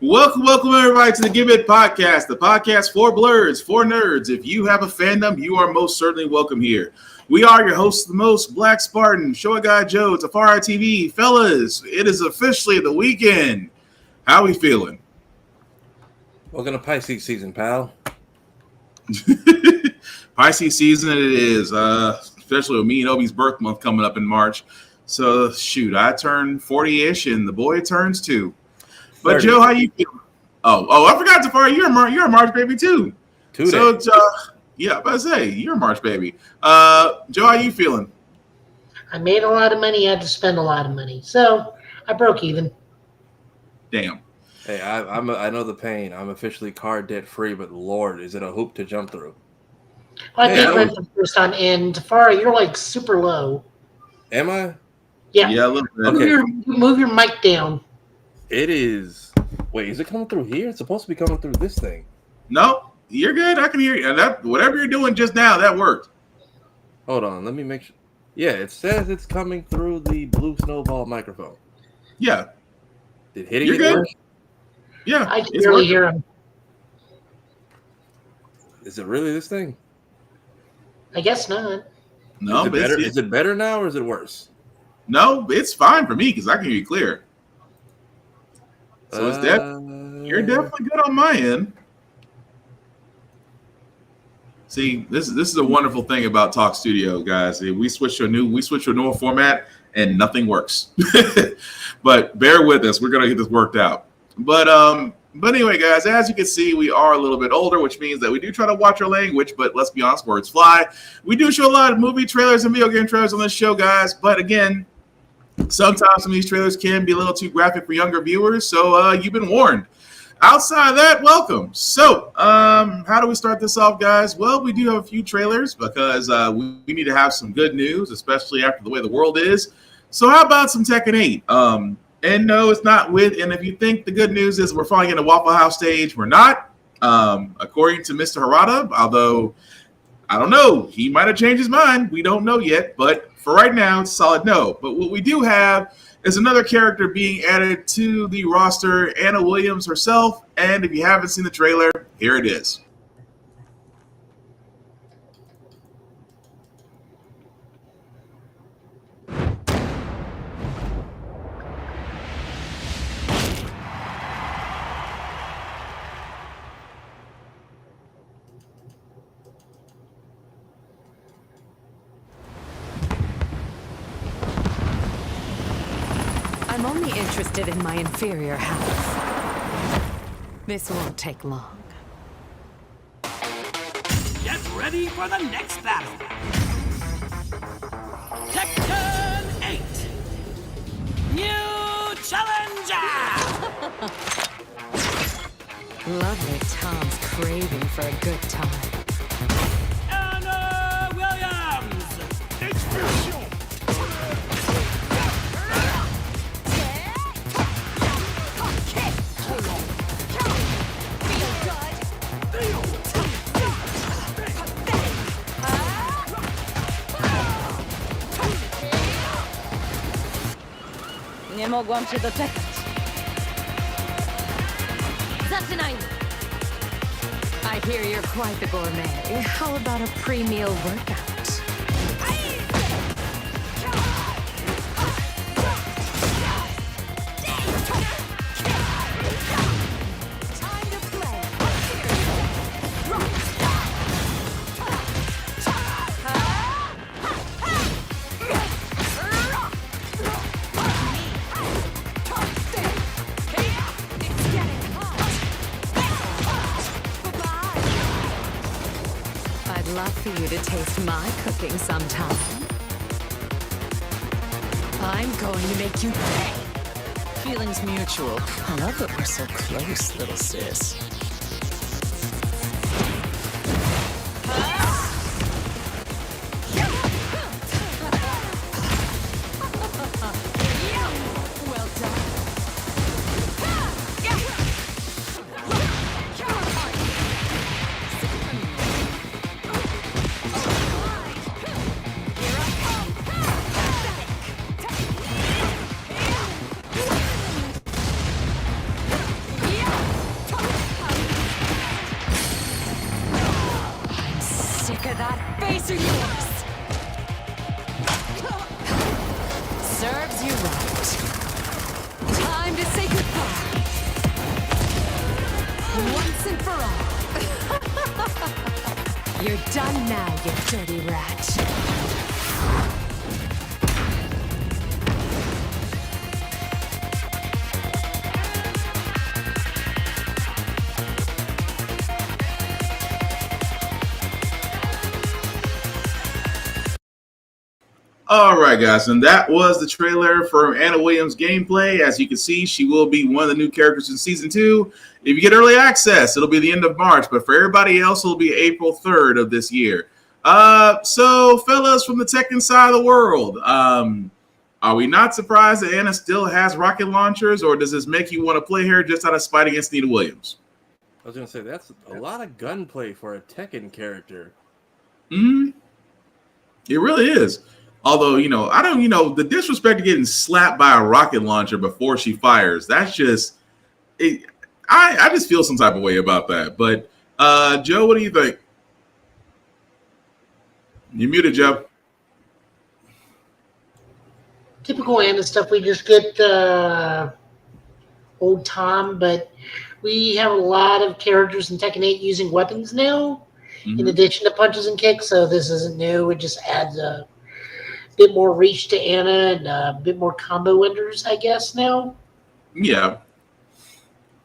Welcome everybody to the Give It Podcast, the podcast for blurs, for nerds. If you have a fandom, you are most certainly welcome here. We are your hosts, the most Black Spartan, Show Guy Joe, Tafari TV. Fellas, it is officially the weekend. How we feeling? Welcome to Pisces season, pal. Pisces season it is, especially with me and Obi's birth month coming up in March. So, shoot, I turn 40-ish and the boy turns 2. But 30. Joe, how you feeling? Oh, I forgot, Tafari, you're a March baby too. So, yeah, I was about to say, you're a March baby. Joe, how you feeling? I made a lot of money, I had to spend a lot of money. So, I broke even. Damn. Hey, I know the pain. I'm officially car debt free, but Lord, is it a hoop to jump through? Well, I paid rent for the first time, and Tafari, you're like super low. Am I? Yeah. Yeah, a little bit. Okay. Move your mic down. It is. Wait, is it coming through here? It's supposed to be coming through this thing. No, you're good. I can hear you. And that whatever you're doing just now, that worked. Hold on, let me make sure. Yeah, it says it's coming through the blue snowball microphone. Yeah. Did hitting you're it good. work? Yeah. I can barely hear him. Is it really this thing? I guess not. No, is it better now or is it worse? No, it's fine for me because I can hear you clear. So you're definitely good on my end. See, this is a wonderful thing about Talk Studio, guys. We switch to a normal format and nothing works. But bear with us, we're gonna get this worked out. But anyway, guys, as you can see, we are a little bit older, which means that we do try to watch our language, but let's be honest, words fly. We do show a lot of movie trailers and video game trailers on this show, guys. But again, sometimes some of these trailers can be a little too graphic for younger viewers, so you've been warned. Outside of that, welcome. So, how do we start this off, guys? Well, we do have a few trailers because we need to have some good news, especially after the way the world is. So how about some Tekken 8? And no, it's not with, and if you think the good news is we're finally getting a Waffle House stage, we're not. According to Mr. Harada, although I don't know, he might have changed his mind. We don't know yet, but for right now, it's a solid no. But what we do have is another character being added to the roster, Anna Williams herself. And if you haven't seen the trailer, here it is. I'm only interested in my inferior half. This won't take long. Get ready for the next battle! Tekken 8! New challenger! Lovely Tom's craving for a good time. Anna Williams! Expulsion! Nie mogłam się doczekać. Zaczynajmy! I hear you're quite the gourmet. How about a pre-meal workout? I'd love for you to taste my cooking sometime. I'm going to make you pay. Feelings mutual. I love that we're so close, little sis. Well done. Look at that face of yours. Serves you right. Time to say goodbye. Once and for all. You're done now, you dirty rat. All right, guys, and that was the trailer for Anna Williams' gameplay. As you can see, she will be one of the new characters in Season 2. If you get early access, it'll be the end of March, but for everybody else, it'll be April 3rd of this year. So, fellas from the Tekken side of the world, are we not surprised that Anna still has rocket launchers, or does this make you want to play her just out of spite against Nina Williams? I was going to say, that's a lot of gunplay for a Tekken character. It really is. Although, the disrespect of getting slapped by a rocket launcher before she fires, that's just, I just feel some type of way about that. But, Joe, what do you think? You muted, Joe. Typical Anna stuff. We just get old Tom, but we have a lot of characters in Tekken 8 using weapons now, in addition to punches and kicks, so this isn't new. It just adds a bit more reach to Anna and a bit more combo enders, I guess, now. Yeah.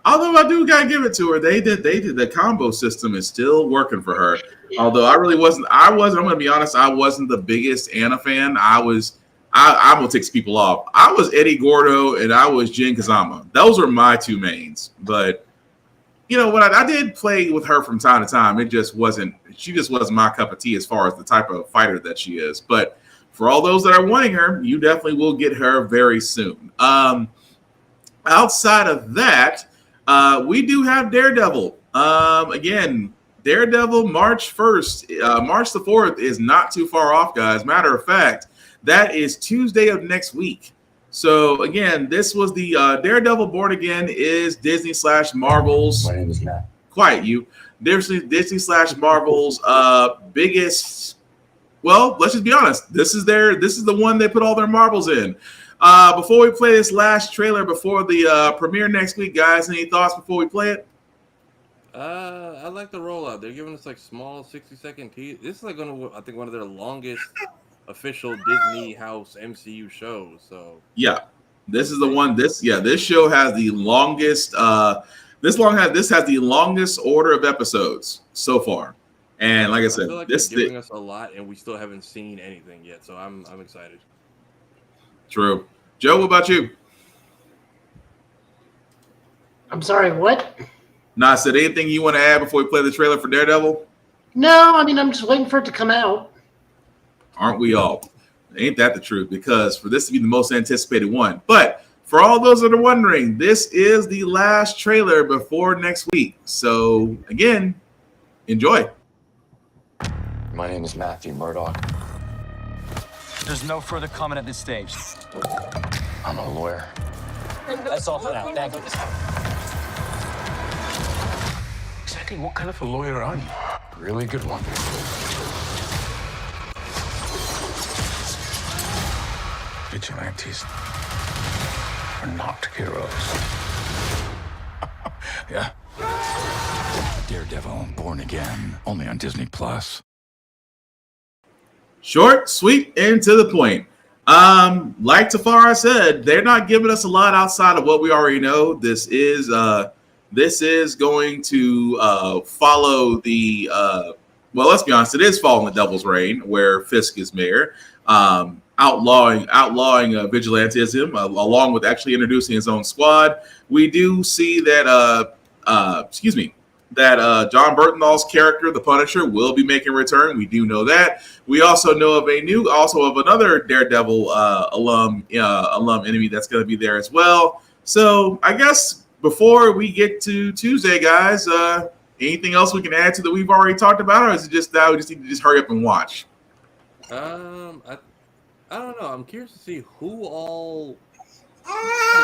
Although I do gotta give it to her. They did the combo system is still working for her. Although I wasn't, I'm gonna be honest, I wasn't the biggest Anna fan. I'm gonna take some people off. I was Eddie Gordo and I was Jin Kazama. Those were my two mains. But when I did play with her from time to time, she just wasn't my cup of tea as far as the type of fighter that she is. But for all those that are wanting her, you definitely will get her very soon. Outside of that, we do have DareDevil. Again, DareDevil March 1st. March the 4th is not too far off, guys. Matter of fact, that is Tuesday of next week. So, again, this was the DareDevil Born Again is Disney/Marvel's. My name is Matt. Quiet, you. Disney/Marvel's biggest. Well, let's just be honest. This is the one they put all their marbles in. Before we play this last trailer before the premiere next week, guys, any thoughts before we play it? I like the rollout. They're giving us like small 60-second teas. This is like I think one of their longest official Disney House MCU shows. So yeah, this is the one. This show has the longest. This has the longest order of episodes so far. And like I said, feel like this they're giving us a lot, and we still haven't seen anything yet. So I'm excited. True. Joe, what about you? I'm sorry, what? I said anything you want to add before we play the trailer for DareDevil? No, I mean, I'm just waiting for it to come out. Aren't we all? Ain't that the truth? Because for this to be the most anticipated one. But for all those that are wondering, this is the last trailer before next week. So again, enjoy. My name is Matthew Murdoch. There's no further comment at this stage. I'm a lawyer. That's all for now. Thank you. Exactly what kind of a lawyer are you? Really good one. Vigilantes are not heroes. Yeah. Daredevil Born Again, only on Disney Plus. Short, sweet, and to the point. Like Tafara said, they're not giving us a lot outside of what we already know. This is going to follow the well, let's be honest, it is following the Devil's Reign, where Fisk is mayor, outlawing vigilantism, along with actually introducing his own squad. We do see that that John Bernthal's character, the Punisher, will be making a return. We do know that. We also know of another Daredevil alum enemy that's going to be there as well. So I guess before we get to Tuesday, guys, anything else we can add to that we've already talked about, or is it just that we just need to just hurry up and watch? I don't know. I'm curious to see who all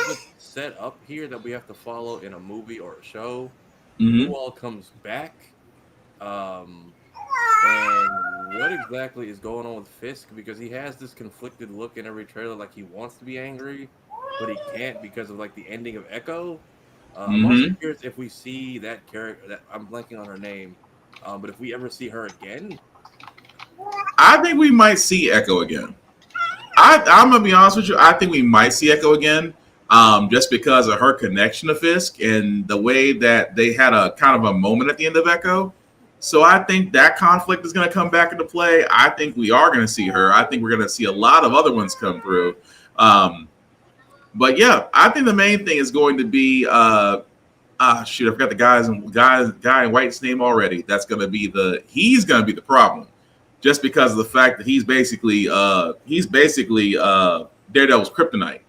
is set up here that we have to follow in a movie or a show. Mm-hmm. Who all comes back? And what exactly is going on with Fisk? Because he has this conflicted look in every trailer, like he wants to be angry, but he can't because of like the ending of Echo. I'm also curious if we see that character. That I'm blanking on her name, but if we ever see her again. I think we might see Echo again. I'm gonna be honest with you. I think we might see Echo again, just because of her connection to Fisk and the way that they had a kind of a moment at the end of Echo. So I think that conflict is going to come back into play. I think we are going to see her. I think we're going to see a lot of other ones come through. But yeah, I think the main thing is going to be shoot, I forgot the guy in White's name already. That's going to be he's going to be the problem, just because of the fact that he's basically Daredevil's kryptonite.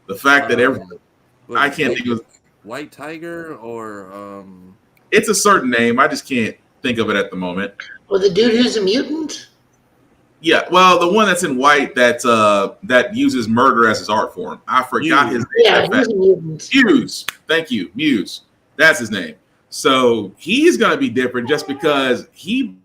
The fact that I can't think of White Tiger or it's a certain name. I just can't think of it at the moment. Well, the dude who's a mutant? Yeah, well, the one that's in white that uses murder as his art form. I forgot his name. Yeah, he's a mutant. Muse. Thank you, Muse. That's his name. So he's going to be different just because he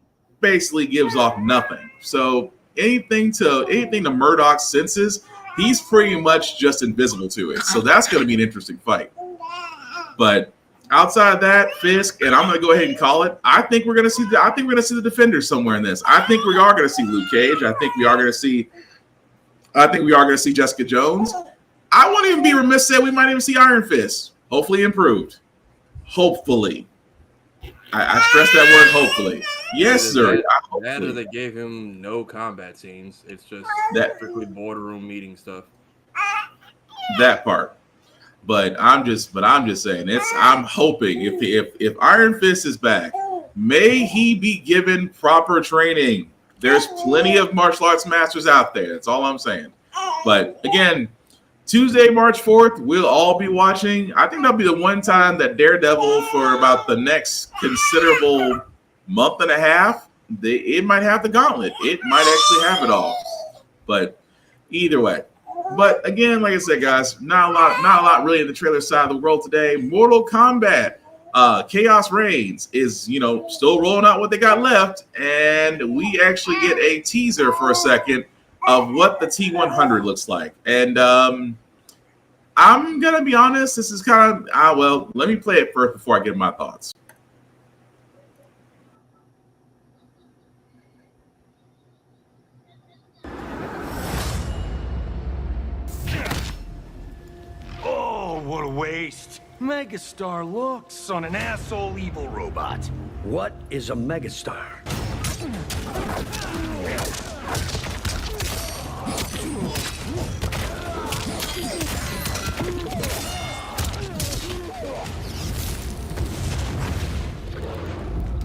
basically gives off nothing. So anything to Murdoch's senses, he's pretty much just invisible to it. So that's going to be an interesting fight. But outside of that, Fisk, and I'm going to go ahead and call it. I think we're going to see the Defenders somewhere in this. I think we are going to see Luke Cage. I think we are going to see Jessica Jones. I won't even be remiss to say we might even see Iron Fist. Hopefully improved. Hopefully. I stress that word hopefully. Yes, sir. That or they gave him no combat scenes. It's just strictly boardroom meeting stuff. That part. But I'm just saying I'm hoping if Iron Fist is back, may he be given proper training. There's plenty of martial arts masters out there. That's all I'm saying. But again, Tuesday, March 4th, we'll all be watching. I think that'll be the one time that Daredevil, for about the next considerable month and a half, it might have the gauntlet. It might actually have it all. But either way. But again, like I said, guys, not a lot really in the trailer side of the world today. Mortal Kombat, Chaos Reigns is, still rolling out what they got left, and we actually get a teaser for a second of what the T100 looks like. And I'm gonna be honest, this is kind of let me play it first before I give my thoughts. What a waste. Megastar looks on an asshole evil robot. What is a megastar?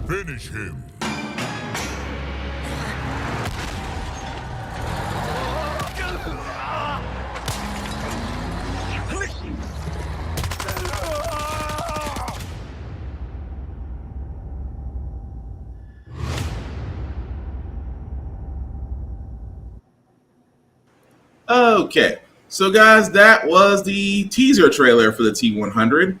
Finish him. Okay, so guys, that was the teaser trailer for the T100.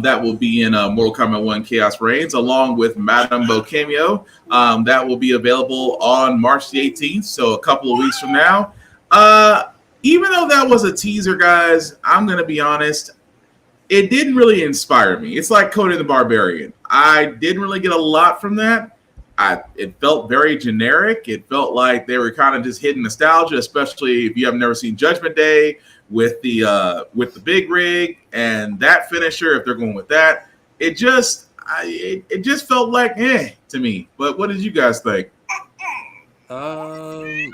That will be in Mortal Kombat 1 Chaos Reigns, along with Madame Bo cameo. That will be available on March the 18th, so a couple of weeks from now. Even though that was a teaser, guys, I'm going to be honest, it didn't really inspire me. It's like Conan the Barbarian. I didn't really get a lot from that. It felt very generic. It felt like they were kind of just hitting nostalgia, especially if you have never seen Judgment Day with the big rig and that finisher. If they're going with that, it just felt like to me. But what did you guys think? I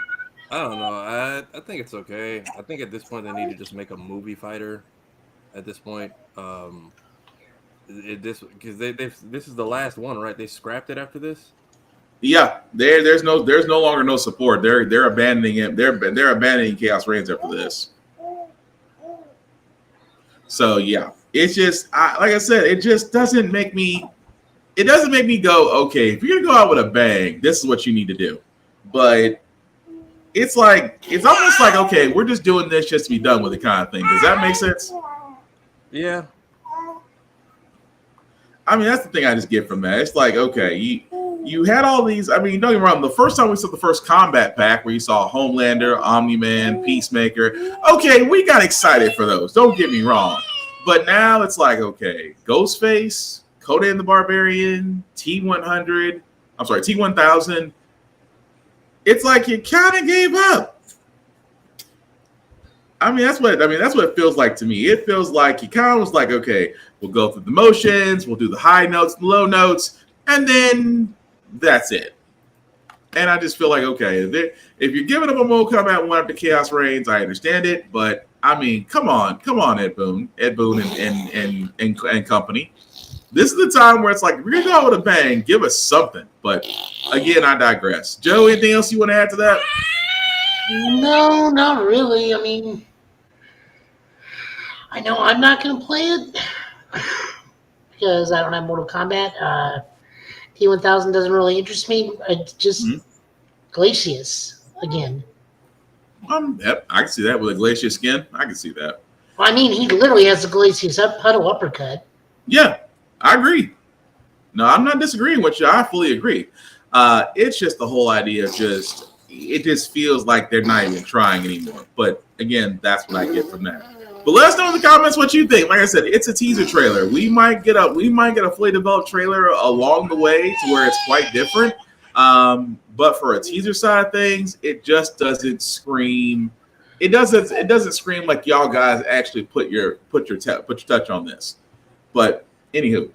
don't know. I think it's okay. I think at this point they need to just make a movie fighter. At this point, this is the last one, right? They scrapped it after this. Yeah, there's no longer no support. They're abandoning it. They're abandoning Chaos Reigns after this. So yeah, it's just like I said, it just doesn't make me. It doesn't make me go, okay, if you're gonna go out with a bang, this is what you need to do. But it's almost like, okay, we're just doing this just to be done with it kind of thing. Does that make sense? Yeah. I mean, that's the thing I just get from that. It's like, okay, you had all these. I mean, don't get me wrong. The first time we saw the first combat pack, where you saw Homelander, Omni-Man, Peacemaker. Okay, we got excited for those. Don't get me wrong. But now it's like, okay, Ghostface, Conan the Barbarian, T-100. I'm sorry, T-1000. It's like you kind of gave up. I mean, that's what it feels like to me. It feels like he kind of was like, okay, we'll go through the motions, we'll do the high notes, the low notes, and then that's it. And I just feel like, okay, if you're giving up a Mortal Kombat 1 after Chaos Reigns, I understand it, but I mean, come on, Ed Boon and company. This is the time where it's like, we're gonna go with a bang, give us something. But again, I digress. Joe, anything else you want to add to that? No, not really. I mean, I know I'm not going to play it because I don't have Mortal Kombat. T-1000 doesn't really interest me. It's just Glacius again. Yep, I can see that with a Glacius skin. I can see that. Well, I mean, he literally has the Glacius puddle uppercut. Yeah, I agree. No, I'm not disagreeing with you. I fully agree. It's just the whole idea of it just feels like they're not even trying anymore. But again, that's what I get from that. But let us know in the comments what you think. Like I said, it's a teaser trailer. We might get a fully developed trailer along the way to where it's quite different. But for a teaser side of things, it just doesn't scream. It doesn't scream like y'all guys actually put your touch on this. But anywho.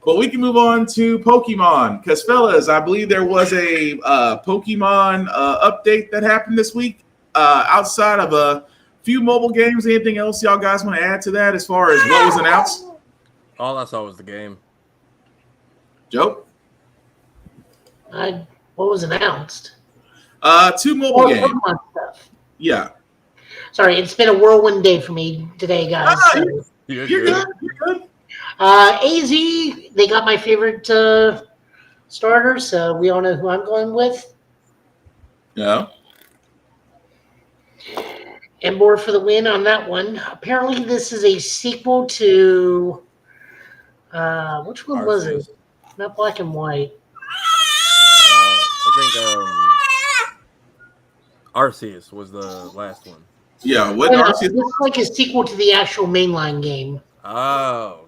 But we can move on to Pokemon, because fellas, I believe there was a Pokemon update that happened this week. Outside of a few mobile games, anything else y'all guys want to add to that as far as what was announced? All I saw was the game. Joe? What was announced? 2 mobile games. Pokemon stuff. Yeah. Sorry, it's been a whirlwind day for me today, guys. You're good. You're good. AZ, they got my favorite starter, so we all know who I'm going with. Yeah. Emboar for the win on that one. Apparently, this is a sequel to which one was it? Not Black and White. I think Arceus was the last one. Yeah, what Arceus? It's like a sequel to the actual mainline game. Oh.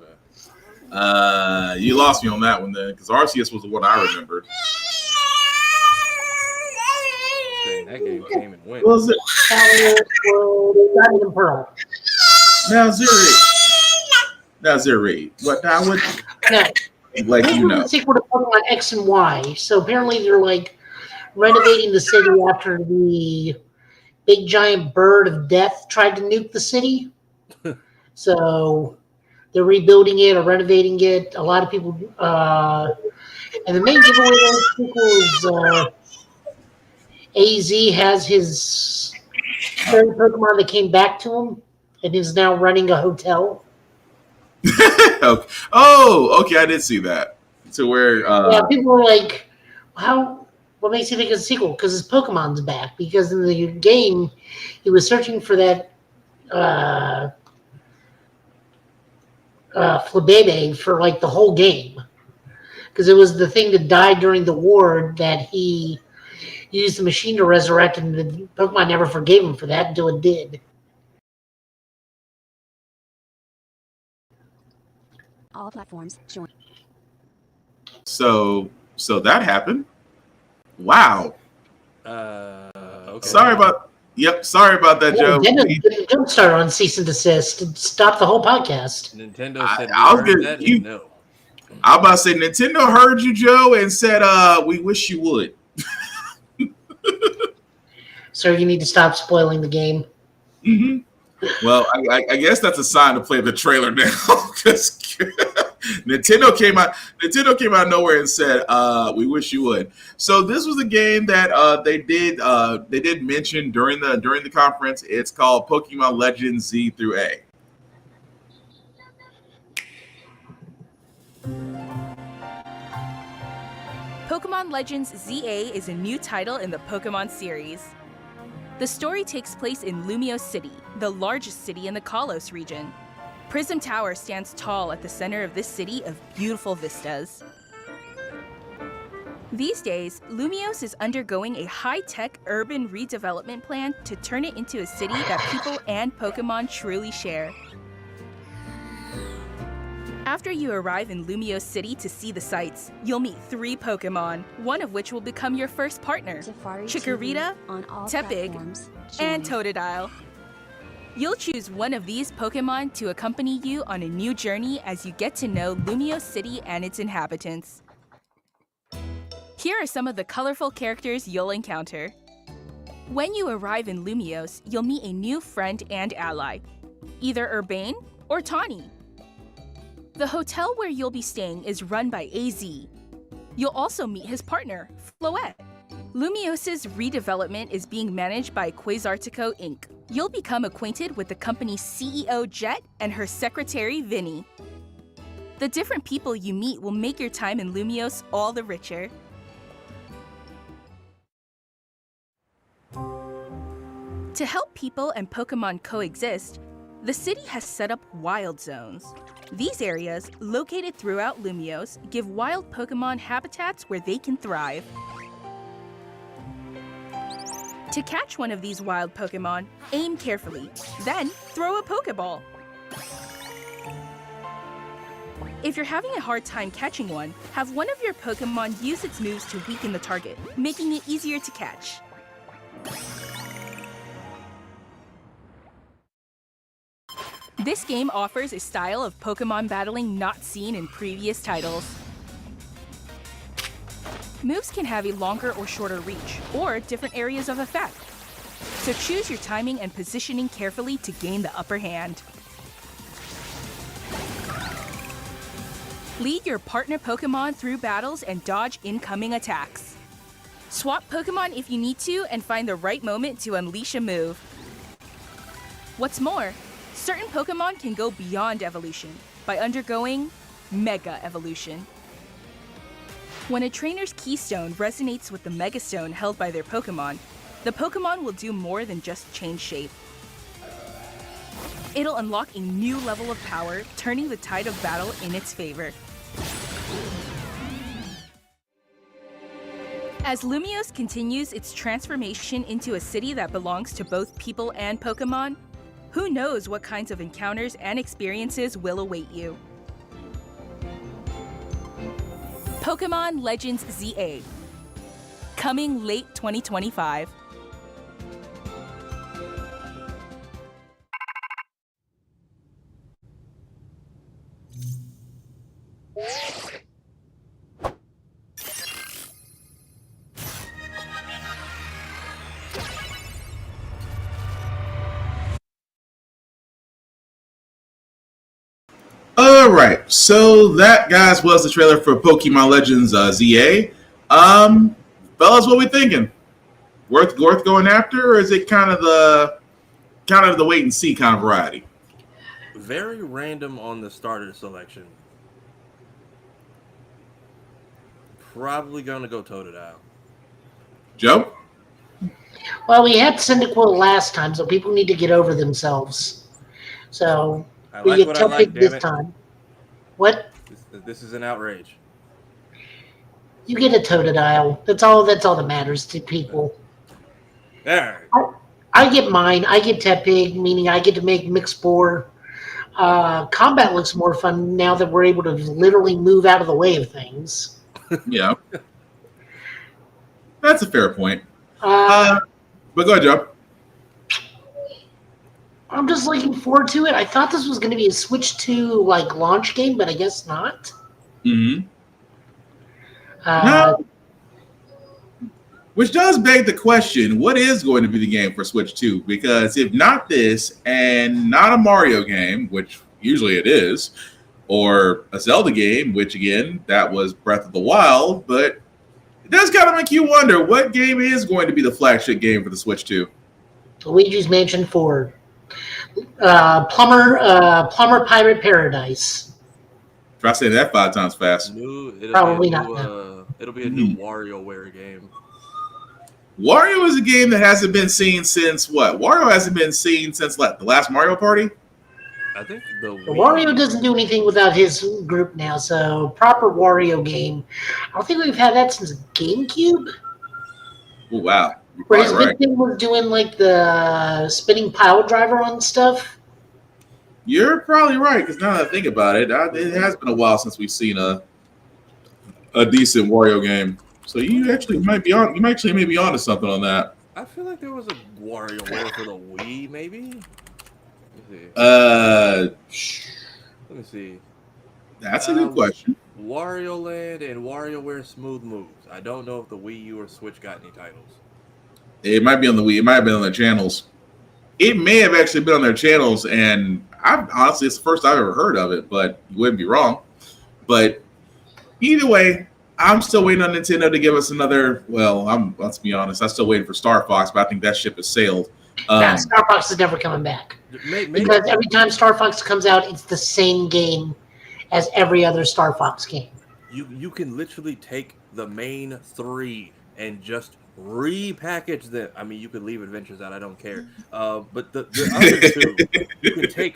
You lost me on that one then, because Arceus was the one I remembered. Dang, that game came and went. What was it? Diamond and Pearl. Now Zuri. What now? What? No. Like, you know. It's a sequel to Pokemon X and Y. So apparently they're like renovating the city after the big giant bird of death tried to nuke the city. So they're rebuilding it or renovating it. A lot of people, and the main giveaway of the sequel is AZ has his third Pokemon that came back to him and is now running a hotel. Okay. Oh, okay, I did see that. To where yeah, people were like, what makes you think it's a sequel? Because his Pokemon's back. Because in the game, he was searching for that Flabébé for like the whole game, because it was the thing that died during the war that he used the machine to resurrect, and the Pokemon never forgave him for that until it did. All platforms join. So that happened. Wow. Okay. Sorry about that, Joe. Nintendo don't start on cease and desist and stop the whole podcast. Nintendo said no. I'm about to say Nintendo heard you, Joe, and said, we wish you would. Sir, you need to stop spoiling the game. Mm-hmm. Well, I guess that's a sign to play the trailer now, because Nintendo came out of nowhere and said, "We wish you would." So this was a game that they did mention during the conference. It's called Pokemon Legends Z through A. Pokemon Legends ZA is a new title in the Pokemon series. The story takes place in Lumiose City, the largest city in the Kalos region. Prism Tower stands tall at the center of this city of beautiful vistas. These days, Lumiose is undergoing a high-tech urban redevelopment plan to turn it into a city that people and Pokemon truly share. After you arrive in Lumiose City to see the sights, you'll meet 3 Pokemon, one of which will become your first partner, Chikorita, Tepig, and Totodile. You'll choose one of these Pokemon to accompany you on a new journey as you get to know Lumiose City and its inhabitants. Here are some of the colorful characters you'll encounter. When you arrive in Lumiose, you'll meet a new friend and ally, either Urbane or Tawny. The hotel where you'll be staying is run by AZ. You'll also meet his partner, Floette. Lumiose's redevelopment is being managed by Quasartico Inc. You'll become acquainted with the company's CEO, Jet, and her secretary, Vinny. The different people you meet will make your time in Lumiose all the richer. To help people and Pokemon coexist, the city has set up wild zones. These areas, located throughout Lumiose, give wild Pokemon habitats where they can thrive. To catch one of these wild Pokemon, aim carefully, then throw a Pokeball. If you're having a hard time catching one, have one of your Pokemon use its moves to weaken the target, making it easier to catch. This game offers a style of Pokemon battling not seen in previous titles. Moves can have a longer or shorter reach, or different areas of effect. So choose your timing and positioning carefully to gain the upper hand. Lead your partner Pokemon through battles and dodge incoming attacks. Swap Pokemon if you need to and find the right moment to unleash a move. What's more, certain Pokemon can go beyond evolution by undergoing Mega Evolution. When a trainer's Keystone resonates with the Mega Stone held by their Pokemon, the Pokemon will do more than just change shape. It'll unlock a new level of power, turning the tide of battle in its favor. As Lumiose continues its transformation into a city that belongs to both people and Pokemon, who knows what kinds of encounters and experiences will await you. Pokemon Legends ZA, coming late 2025. All right, so that, guys, was the trailer for Pokemon Legends ZA. Fellas, what we thinking? Worth going after, or is it kind of the wait and see kind of variety? Very random on the starter selection. Probably gonna go Totodile. Joe? Well, we had Cyndaquil last time, so people need to get over themselves. So we get Tepig this time. What? This is an outrage. You get a Totodile. That's all that matters to people. There. I get mine. I get Tepig, meaning I get to make Mixbor. Combat looks more fun now that we're able to literally move out of the way of things. Yeah. That's a fair point. But go ahead, Joe. I'm just looking forward to it. I thought this was going to be a Switch 2 launch game, but I guess not. Mm-hmm. No. Which does beg the question, what is going to be the game for Switch 2? Because if not this, and not a Mario game, which usually it is, or a Zelda game, which again, that was Breath of the Wild, but it does kind of make you wonder, what game is going to be the flagship game for the Switch 2? Luigi's Mansion 4. Plumber Pirate Paradise. Try saying that 5 times fast. Probably not. It'll be a new WarioWare game. Wario is a game that hasn't been seen since what? Wario hasn't been seen since the last Mario Party? I think the Wario doesn't do anything without his group now, so proper Wario game. I don't think we've had that since GameCube. Oh, wow. You're Where his probably big thing was doing like the spinning pile driver on stuff. You're probably right, because now that I think about it, it has been a while since we've seen a decent Wario game. So you actually may be onto something on that. I feel like there was a WarioWare for the Wii, maybe. Let me see. That's a good question. Wario Land and WarioWare Smooth Moves. I don't know if the Wii U or Switch got any titles. It might be on the Wii. It might have been on their channels. It may have actually been on their channels, and honestly, it's the first I've ever heard of it, but you wouldn't be wrong. But either way, I'm still waiting on Nintendo to give us another. Well, let's be honest, I'm still waiting for Star Fox, but I think that ship has sailed. Star Fox is never coming back. Because every time Star Fox comes out, it's the same game as every other Star Fox game. You can literally take the main 3 and just repackage them. I mean, you could leave Adventures out. I don't care. But the other 2, you can take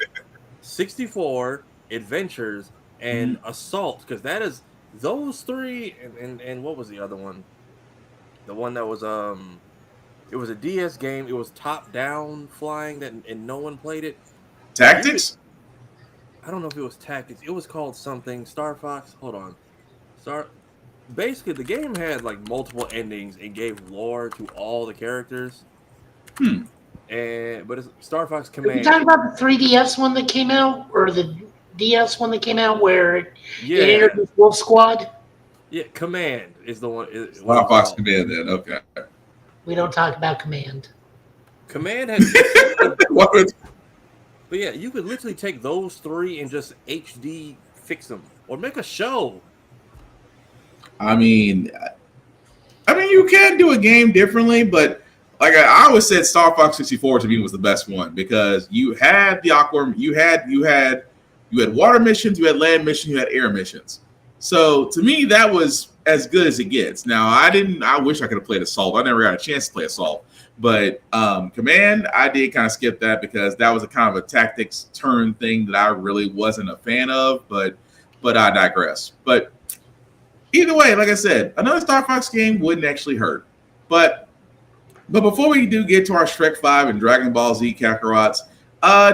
64, Adventures, and Assault, because that is those 3. And what was the other one? The one that was it was a DS game. It was top down flying and no one played it. Tactics? I don't know if it was Tactics. It was called something. Star Fox. Hold on. Basically, the game had like multiple endings and gave lore to all the characters. But it's Star Fox Command. Are you talking about the 3DS one that came out, or the DS one that came out where it introduced Wolf Squad? Yeah, Command is the one. Star Fox Command, then. Okay. We don't talk about Command. Command has. But yeah, you could literally take those 3 and just HD fix them, or make a show. I mean, you can do a game differently, but like I always said, Star Fox 64 to me was the best one because you had the Aqua, you had water missions, you had land missions, you had air missions. So to me, that was as good as it gets. Now, I wish I could have played Assault. I never got a chance to play Assault. But Command, I did kind of skip that because that was a kind of a tactics turn thing that I really wasn't a fan of. But I digress. But either way, like I said, another Star Fox game wouldn't actually hurt. But before we do get to our Shrek 5 and Dragon Ball Z Kakarot's,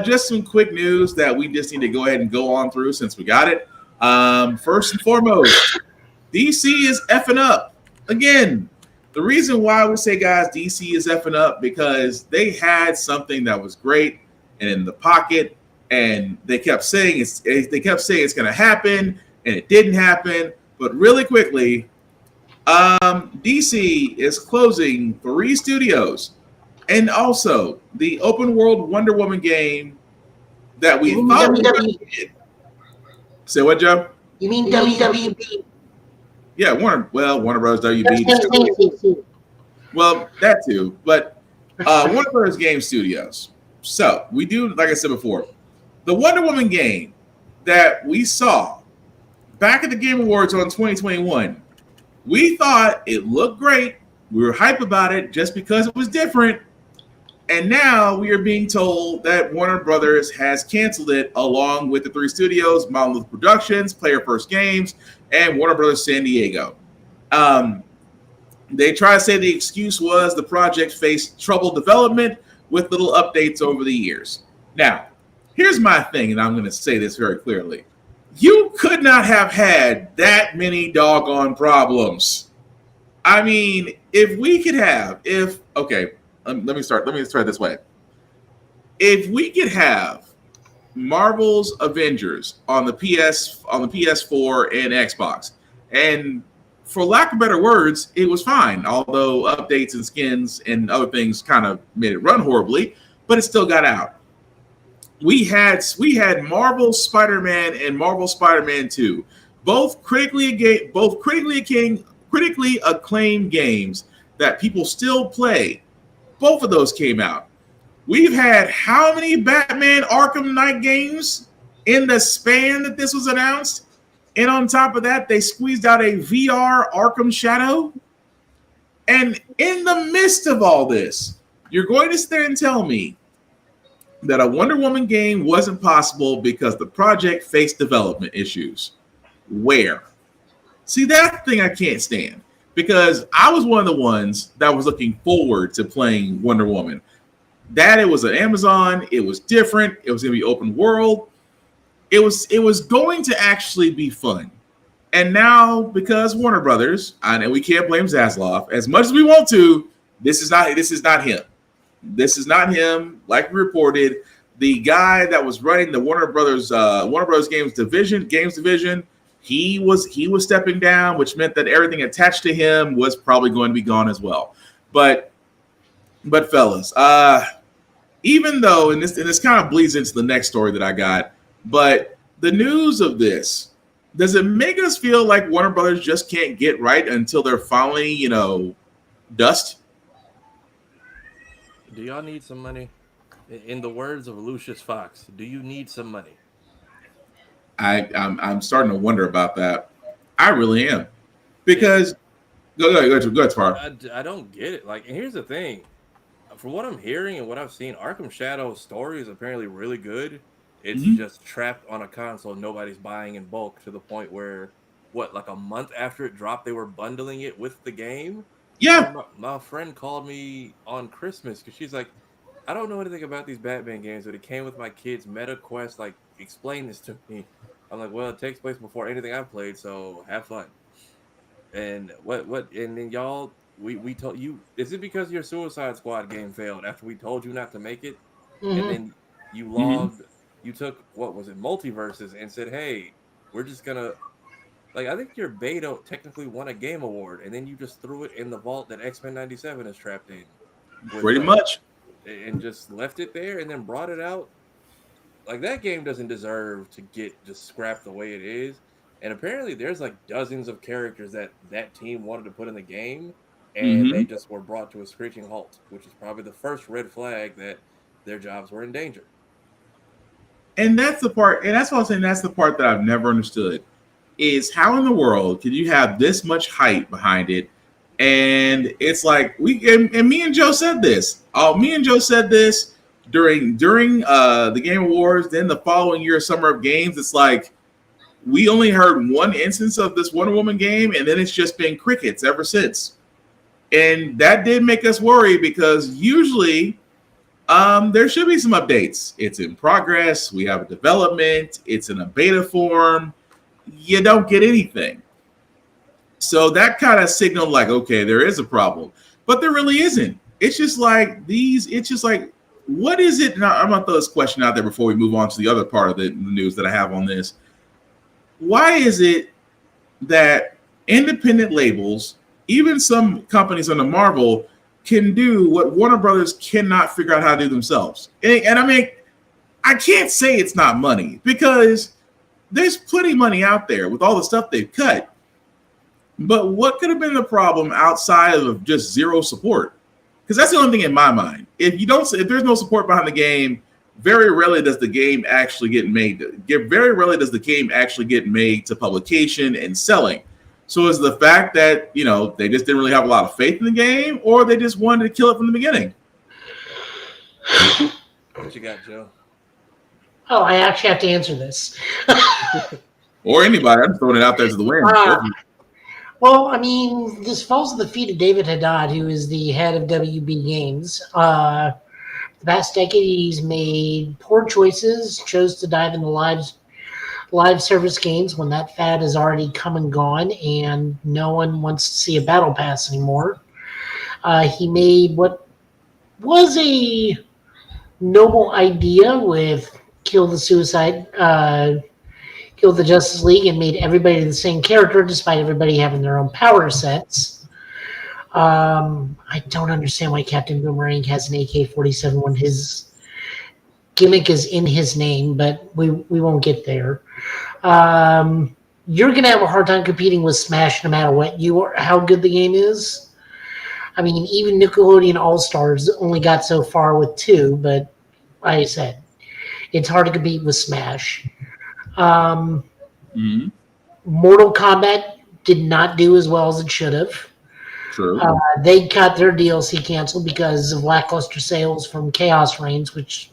just some quick news that we just need to go ahead and go on through since we got it. First and foremost, DC is effing up again. The reason why I would say, guys, DC is effing up because they had something that was great and in the pocket, and they kept saying it's going to happen, and it didn't happen. But really quickly, DC is closing 3 studios, and also the open world Wonder Woman game that we thought we did. Say what, Joe? You mean WWB? Yeah, Warner Bros. WB. Well, that too, but Warner Bros. Game Studios. So we do, like I said before, the Wonder Woman game that we saw back at the Game Awards on 2021. We thought it looked great. We were hype about it just because it was different. And now we are being told that Warner Brothers has canceled it along with the 3 studios, Monolith Productions, Player First Games, and Warner Brothers San Diego. They try to say the excuse was the project faced troubled development with little updates over the years. Now, here's my thing, and I'm going to say this very clearly. You could not have had that many doggone problems. I mean, if we could have, let me start this way. If we could have Marvel's Avengers on the PS4 and Xbox, and for lack of better words, it was fine. Although updates and skins and other things kind of made it run horribly, but it still got out. We had Marvel Spider-Man and Marvel Spider-Man 2, both critically acclaimed games that people still play. Both of those came out. We've had how many Batman Arkham Knight games in the span that this was announced? And on top of that, they squeezed out a VR Arkham Shadow. And in the midst of all this, you're going to sit there and tell me that a Wonder Woman game wasn't possible because the project faced development issues. Where? See, that's the thing I can't stand, because I was one of the ones that was looking forward to playing Wonder Woman. That it was an Amazon, it was different, it was going to be open world. It was going to actually be fun. And now, because Warner Brothers, and we can't blame Zaslav as much as we want to, this is not him. This is not him. Like we reported, the guy that was running the Warner Brothers Games division, he was stepping down, which meant that everything attached to him was probably going to be gone as well. But fellas, even though, and this kind of bleeds into the next story that I got, but the news of this, does it make us feel like Warner Brothers just can't get right until they're finally, dust? Do y'all need some money? In the words of Lucius Fox, do you need some money? I'm starting to wonder about that. I really am, because go ahead, Far. I don't get it. Like, and here's the thing, from what I'm hearing and what I've seen, Arkham Shadow's story is apparently really good. It's just trapped on a console nobody's buying in bulk, to the point where, like a month after it dropped, they were bundling it with the game. Yeah. My friend called me on Christmas because she's like, I don't know anything about these Batman games, but it came with my kid's Meta Quest. Like, explain this to me. I'm like, well, it takes place before anything I've played, so have fun. And and then y'all, we told you, is it because your Suicide Squad game failed after we told you not to make it? And then you logged, you took, what was it, Multiverses, and said, hey, we're just gonna, like, I think your beta technically won a game award, and then you just threw it in the vault that X-Men 97 is trapped in. Pretty much. And just left it there and then brought it out. Like, that game doesn't deserve to get just scrapped the way it is. And apparently there's like dozens of characters that team wanted to put in the game, and they just were brought to a screeching halt, which is probably the first red flag that their jobs were in danger. And that's the part, and that's what I'm saying, that's the part that I've never understood, is how in the world can you have this much hype behind it? And it's like, and me and Joe said this. Me and Joe said this during the Game Awards. Then the following year, Summer of Games, it's like we only heard one instance of this Wonder Woman game, and then it's just been crickets ever since. And that did make us worry, because usually there should be some updates. It's in progress. We have a development. It's in a beta form. You don't get anything. So that kind of signaled like, okay, there is a problem, but there really isn't. It's just like what is it? Now, I'm going to throw this question out there before we move on to the other part of the news that I have on this. Why is it that independent labels, even some companies under Marvel, can do what Warner Brothers cannot figure out how to do themselves? And I mean, I can't say it's not money, because there's plenty of money out there with all the stuff they've cut. But what could have been the problem outside of just zero support? Because that's the only thing in my mind. If there's no support behind the game, very rarely does the game actually get made. Very rarely does the game actually get made to publication and selling. So is the fact that, they just didn't really have a lot of faith in the game, or they just wanted to kill it from the beginning? What you got, Joe? Oh, I actually have to answer this. Or anybody. I'm throwing it out there to the wind. Well, I mean, this falls to the feet of David Haddad, who is the head of WB Games. The past decade, he's made poor choices, chose to dive into live service games when that fad has already come and gone, and no one wants to see a battle pass anymore. He made what was a noble idea with Kill the Justice League, and made everybody the same character despite everybody having their own power sets. I don't understand why Captain Boomerang has an AK-47 when his gimmick is in his name, but we won't get there. You're going to have a hard time competing with Smash no matter what how good the game is. I mean, even Nickelodeon All-Stars only got so far with 2, but like I said, it's hard to compete with Smash. Mortal Kombat did not do as well as it should have. True. They got their DLC canceled because of lackluster sales from Chaos Reigns, which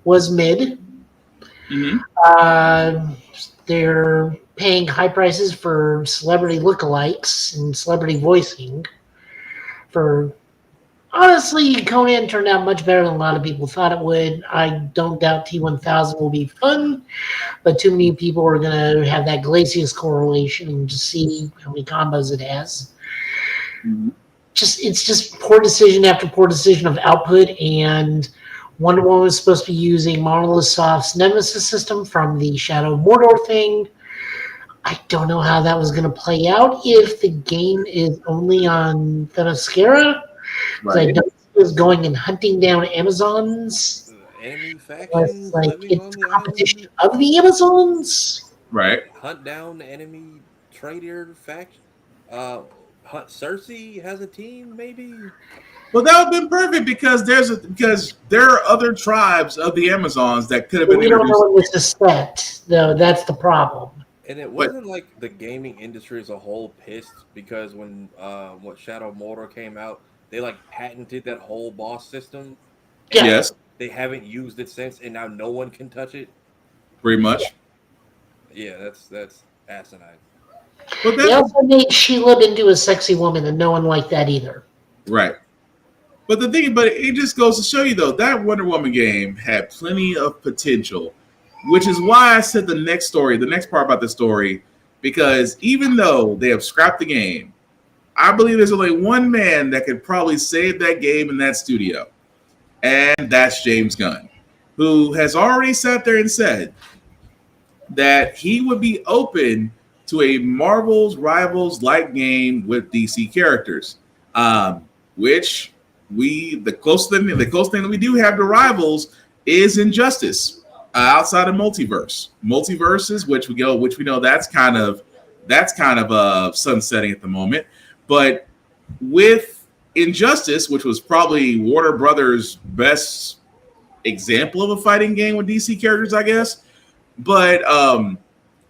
was mid. They're paying high prices for celebrity lookalikes and celebrity voicing. Honestly, Conan turned out much better than a lot of people thought it would. I don't doubt T1000 will be fun, but too many people are going to have that Glacius correlation and just see how many combos it has. It's just poor decision after poor decision of output, and Wonder Woman was supposed to be using Monolith Soft's Nemesis system from the Shadow of Mordor thing. I don't know how that was going to play out if the game is only on Themyscira. Right. I don't think it was going and hunting down Amazons. Enemy factions, like it's competition of the Amazons. Right. Hunt down enemy trader faction. Cersei has a team, maybe. Well, that would have been perfect because there are other tribes of the Amazons that could have been introduced. We don't know when this is set, though. That's the problem. And it wasn't like the gaming industry as a whole pissed because when Shadow of Mordor came out, they like patented that whole boss system. Yes. They haven't used it since, and now no one can touch it. Pretty much. Yeah, that's asinine. But they also made Sheila into a sexy woman, and no one liked that either. Right. But it just goes to show you though that Wonder Woman game had plenty of potential, which is why I said the next part about the story, because even though they have scrapped the game, I believe there's only one man that could probably save that game in that studio, and that's James Gunn, who has already sat there and said that he would be open to a Marvel's Rivals-like game with DC characters, which the close thing that we do have to Rivals is Injustice outside of Multiverses, which we know that's kind of sunsetting at the moment. But with Injustice, which was probably Warner Brothers' best example of a fighting game with DC characters, I guess. But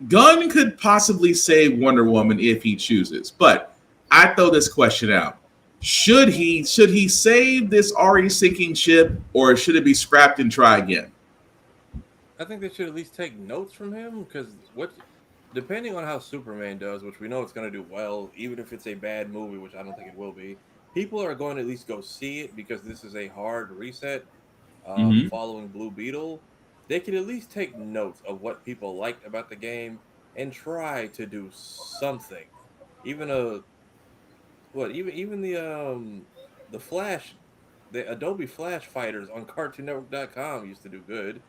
Gunn could possibly save Wonder Woman if he chooses. But I throw this question out. Should he save this already sinking ship, or should it be scrapped and try again? I think they should at least take notes from him, because depending on how Superman does, which we know it's going to do well, even if it's a bad movie, which I don't think it will be, people are going to at least go see it because this is a hard reset following Blue Beetle. They could at least take notes of what people liked about the game and try to do something. Even the Flash, the Adobe Flash fighters on CartoonNetwork.com used to do good.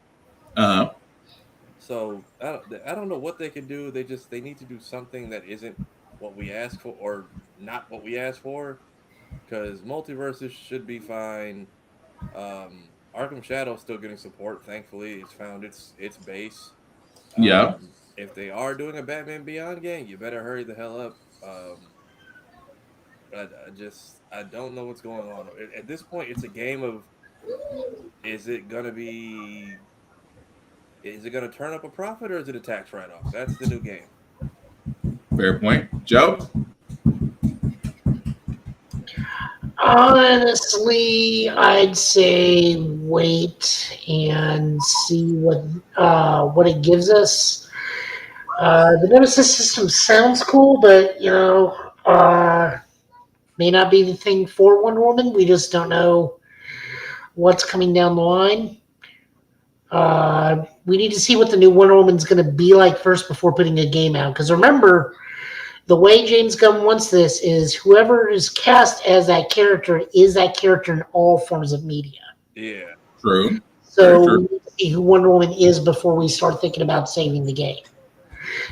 So I don't know what they can do. They need to do something that isn't what we asked for, or not what we asked for, because Multiverses should be fine. Arkham Shadow's still getting support. Thankfully, it's found its base. Yeah. If they are doing a Batman Beyond game, you better hurry the hell up. I don't know what's going on. At this point, it's a game of, is it going to turn up a profit, or is it a tax write-off? That's the new game. Fair point. Joe? Honestly, I'd say wait and see what it gives us. The Nemesis system sounds cool, but may not be the thing for Wonder Woman. We just don't know what's coming down the line. We need to see what the new Wonder Woman's going to be like first before putting a game out. Because remember, the way James Gunn wants this is whoever is cast as that character is that character in all forms of media. Yeah. True. So we need to see who Wonder Woman is before we start thinking about saving the game.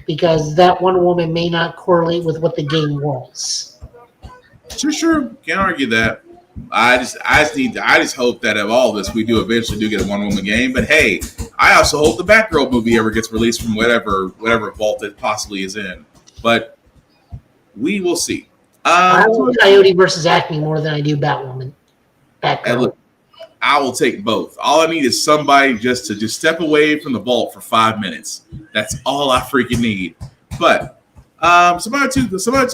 Because that Wonder Woman may not correlate with what the game was. Sure. Can't argue that. I just hope that of all this we do eventually get a Wonder Woman game. But hey, I also hope the Batgirl movie ever gets released from whatever vault it possibly is in. But we will see. I like Coyote versus Acme more than I do Batwoman. And look, I will take both. All I need is somebody just to step away from the vault for 5 minutes. That's all I freaking need. But some other two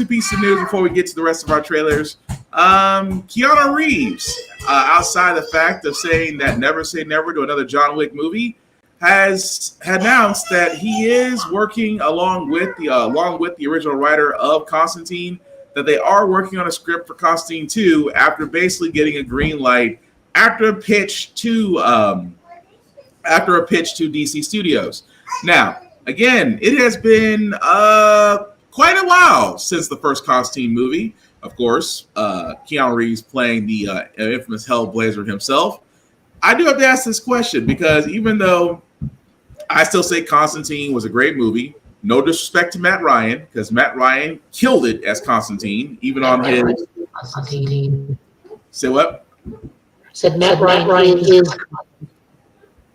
pieces of news before we get to the rest of our trailers. Keanu Reeves outside the fact of saying that never say never to another John Wick movie, has announced that he is working along with the original writer of Constantine, that they are working on a script for Constantine 2 after basically getting a green light after a pitch to DC Studios. Now, again, it has been quite a while since the first Constantine movie. Of course, Keanu Reeves playing the infamous Hellblazer himself. I do have to ask this question because even though I still say Constantine was a great movie, no disrespect to Matt Ryan, because Matt Ryan killed it as Constantine, even on his... Constantine. Say what? Said Matt Ryan is...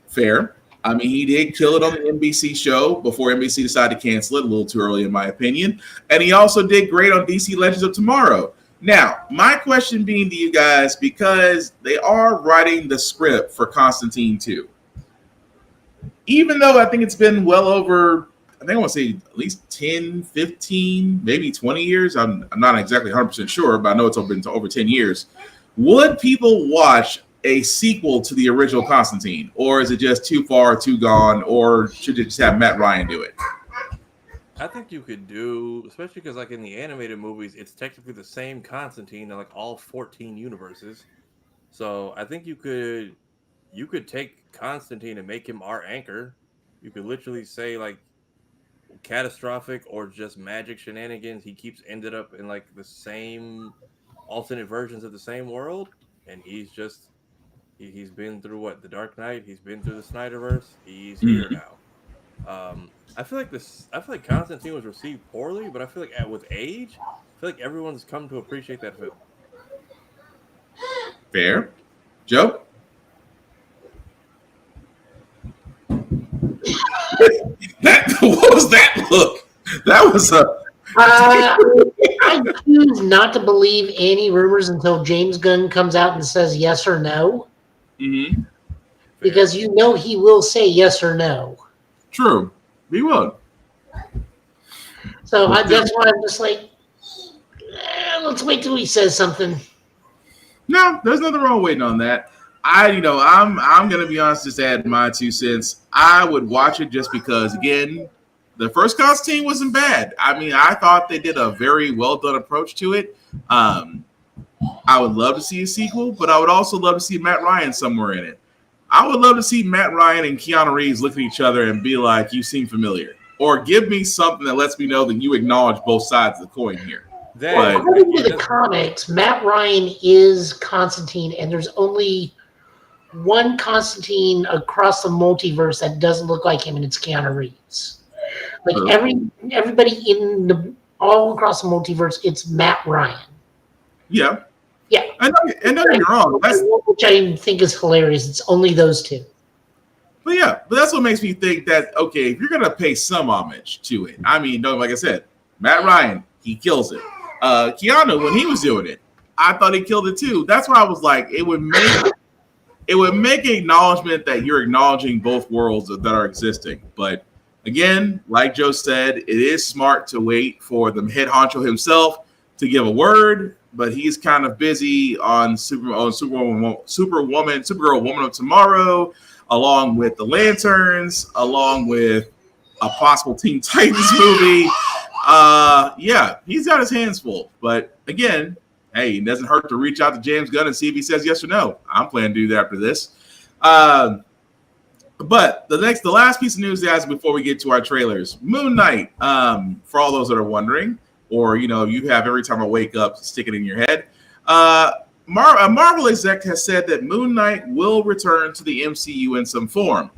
Fair. I mean, he did kill it on the NBC show before NBC decided to cancel it a little too early, in my opinion. And he also did great on DC Legends of Tomorrow. Now, my question being to you guys, because they are writing the script for Constantine 2, even though I think it's been well over, I think I want to say at least 10, 15, maybe 20 years. I'm not exactly 100% sure, but I know it's been over 10 years. Would people watch a sequel to the original Constantine, or is it just too far, too gone, or should you just have Matt Ryan do it? I think you could do, especially because like in the animated movies, it's technically the same Constantine in like all 14 universes. So I think you could take Constantine and make him our anchor. You could literally say like catastrophic or just magic shenanigans. He keeps ended up in like the same alternate versions of the same world, and he's been through the Dark Knight. He's been through the Snyderverse. He's here now. I feel like Constantine was received poorly, but I feel like with age, I feel like everyone's come to appreciate that film. Fair. Joe? What was that look? That was a... I choose not to believe any rumors until James Gunn comes out and says yes or no. Mm-hmm. Because you know he will say yes or no. True. He will. So that's why I'm just like, let's wait till he says something. No, there's nothing wrong waiting on that. I'm gonna be honest, just add my 2 cents. I would watch it just because, again, the first Constantine wasn't bad. I mean, I thought they did a very well done approach to it. I would love to see a sequel, but I would also love to see Matt Ryan somewhere in it. I would love to see Matt Ryan and Keanu Reeves look at each other and be like, "You seem familiar," or give me something that lets me know that you acknowledge both sides of the coin here. According to the comics, Matt Ryan is Constantine, and there's only one Constantine across the multiverse that doesn't look like him, and it's Keanu Reeves. Like everybody all across the multiverse, it's Matt Ryan. Yeah. Yeah. And don't get me wrong. Which I think is hilarious. It's only those two. But yeah, that's what makes me think that, okay, if you're going to pay some homage to it, I mean, like I said, Matt Ryan, he kills it. Keanu, when he was doing it, I thought he killed it too. That's why I was like, it would make acknowledgement that you're acknowledging both worlds that are existing. But again, like Joe said, it is smart to wait for the head honcho himself to give a word, but he's kind of busy on Supergirl, Woman of Tomorrow, along with the Lanterns, along with a possible Teen Titans movie. Yeah, he's got his hands full. But again, hey, it doesn't hurt to reach out to James Gunn and see if he says yes or no. I'm planning to do that after this. But the last piece of news, guys, before we get to our trailers, Moon Knight. For all those that are wondering, or you have every time I wake up, stick it in your head. A Marvel exec has said that Moon Knight will return to the MCU in some form,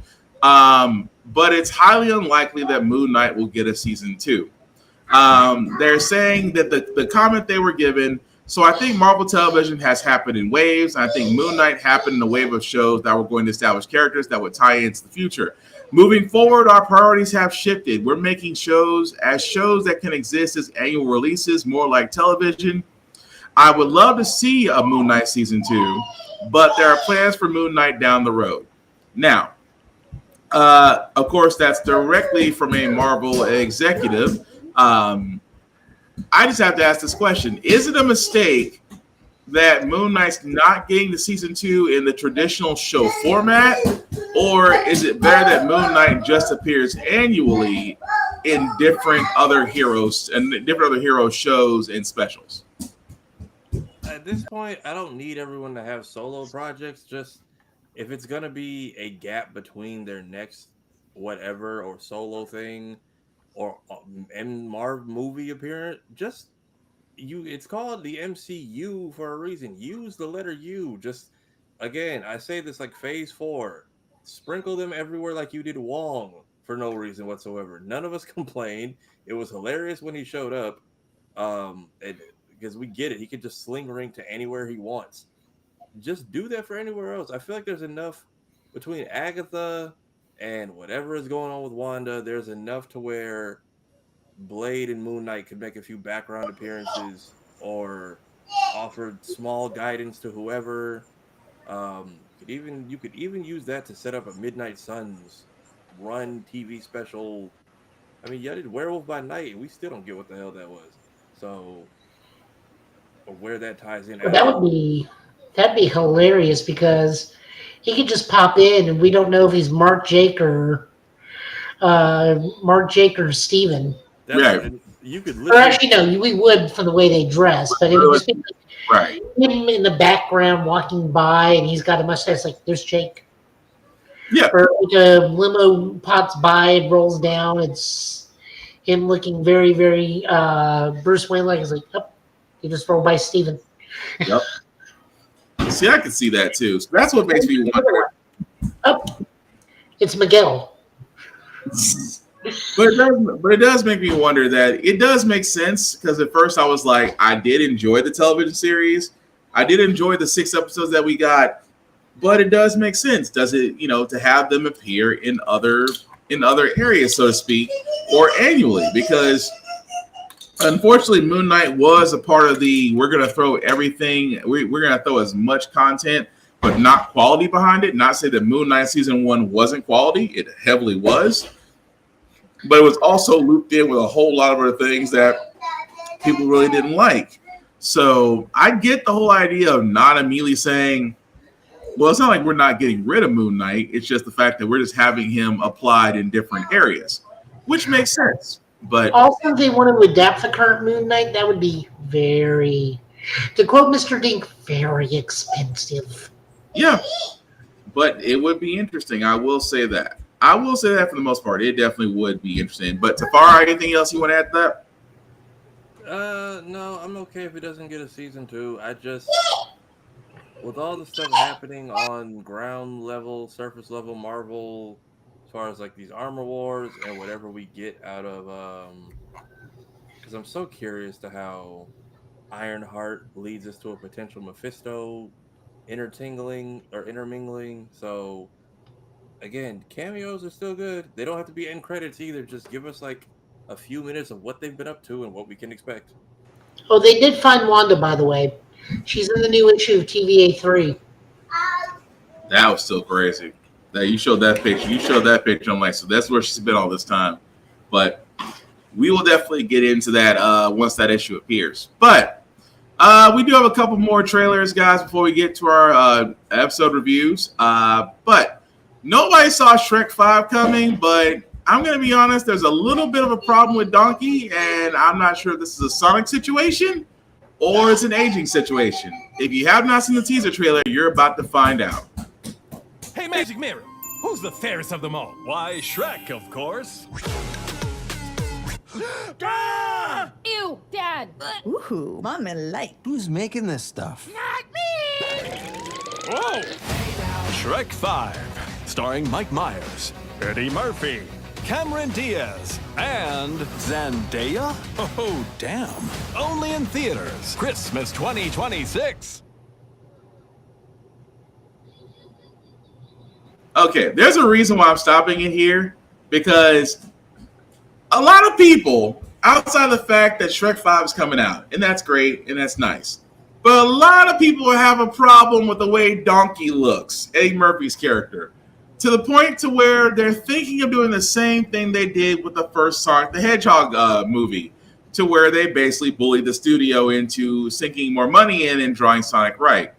but it's highly unlikely that Moon Knight will get a season 2. They're saying that the comment they were given. So I think Marvel Television has happened in waves. I think Moon Knight happened in a wave of shows that were going to establish characters that would tie into the future. Moving forward, our priorities have shifted. We're making shows that can exist as annual releases, more like television. I would love to see a Moon Knight season 2, but there are plans for Moon Knight down the road. Now, of course, that's directly from a Marvel executive. I just have to ask this question. Is it a mistake that Moon Knight's not getting to season 2 in the traditional show format, or is it better that Moon Knight just appears annually in different other heroes and different other hero shows and specials? At this point, I don't need everyone to have solo projects. Just if it's gonna be a gap between their next whatever or solo thing or and Marv movie appearance, just it's called the MCU for a reason. Use the letter U. Just again, I say this like Phase 4. Sprinkle them everywhere like you did Wong for no reason whatsoever. None of us complained. It was hilarious when he showed up. Because we get it. He could just sling ring to anywhere he wants. Just do that for anywhere else. I feel like there's enough between Agatha and whatever is going on with Wanda. There's enough to where Blade and Moon Knight could make a few background appearances or offer small guidance to whoever. You could even use that to set up a Midnight Suns run TV special. I mean, y'all did Werewolf by Night, and we still don't get what the hell that was. So, or where that ties in. That'd be hilarious because he could just pop in, and we don't know if he's Mark Jake or Steven. Right. You could or actually, no, we would from the way they dress, but it would just be right. Him in the background walking by, and he's got a mustache like, there's Jake. Yeah. Or like a limo pops by and rolls down. It's him looking very, very Bruce Wayne like. He's like, oh, he just rolled by Steven. Yep. See, I can see that too. So that's what makes me wonder. Oh, it's Miguel. But it does make me wonder that it does make sense, because at first I was like, I did enjoy the television series. I did enjoy the 6 episodes that we got, but it does make sense. Does it, to have them appear in other areas, so to speak, or annually? Because unfortunately, Moon Knight was a part of we're going to throw everything, we're going to throw as much content, but not quality behind it. Not say that Moon Knight season 1 wasn't quality. It heavily was. But it was also looped in with a whole lot of other things that people really didn't like. So I get the whole idea of not immediately saying, well, it's not like we're not getting rid of Moon Knight. It's just the fact that we're just having him applied in different areas, which makes sense. But also, if they want to adapt the current Moon Knight, that would be very, to quote Mr. Dink, very expensive. Yeah, but it would be interesting. I will say that. For the most part. It definitely would be interesting. But Tafara, anything else you want to add to that? No, I'm okay if it doesn't get a season 2. I just, with all the stuff happening on ground level, surface level Marvel, as far as like these Armor Wars and whatever we get out of, because I'm so curious to how Ironheart leads us to a potential Mephisto intermingling. So again, cameos are still good. They don't have to be end credits either. Just give us like a few minutes of what they've been up to and what we can expect. Oh, they did find Wanda, by the way. She's in the new issue of TVA 3. That was still crazy. That you showed that picture. I'm like, so that's where she's been all this time. But we will definitely get into that once that issue appears. But we do have a couple more trailers, guys, before we get to our episode reviews. But nobody saw Shrek 5 coming, but I'm going to be honest, there's a little bit of a problem with Donkey, and I'm not sure if this is a Sonic situation or it's an aging situation. If you have not seen the teaser trailer, you're about to find out. Hey, Magic Mirror, who's the fairest of them all? Why, Shrek, of course. Ah! Ew, Dad! Ooh, Mommy like. Who's making this stuff? Not me! Whoa! Shrek 5, starring Mike Myers, Eddie Murphy, Cameron Diaz, and Zendaya? Oh, damn. Only in theaters, Christmas 2026. Okay, there's a reason why I'm stopping it here, because a lot of people, outside of the fact that Shrek 5 is coming out, and that's great, and that's nice, but a lot of people have a problem with the way Donkey looks, Eddie Murphy's character, to the point to where they're thinking of doing the same thing they did with the first Sonic the Hedgehog movie. to where they basically bullied the studio into sinking more money in and drawing Sonic right.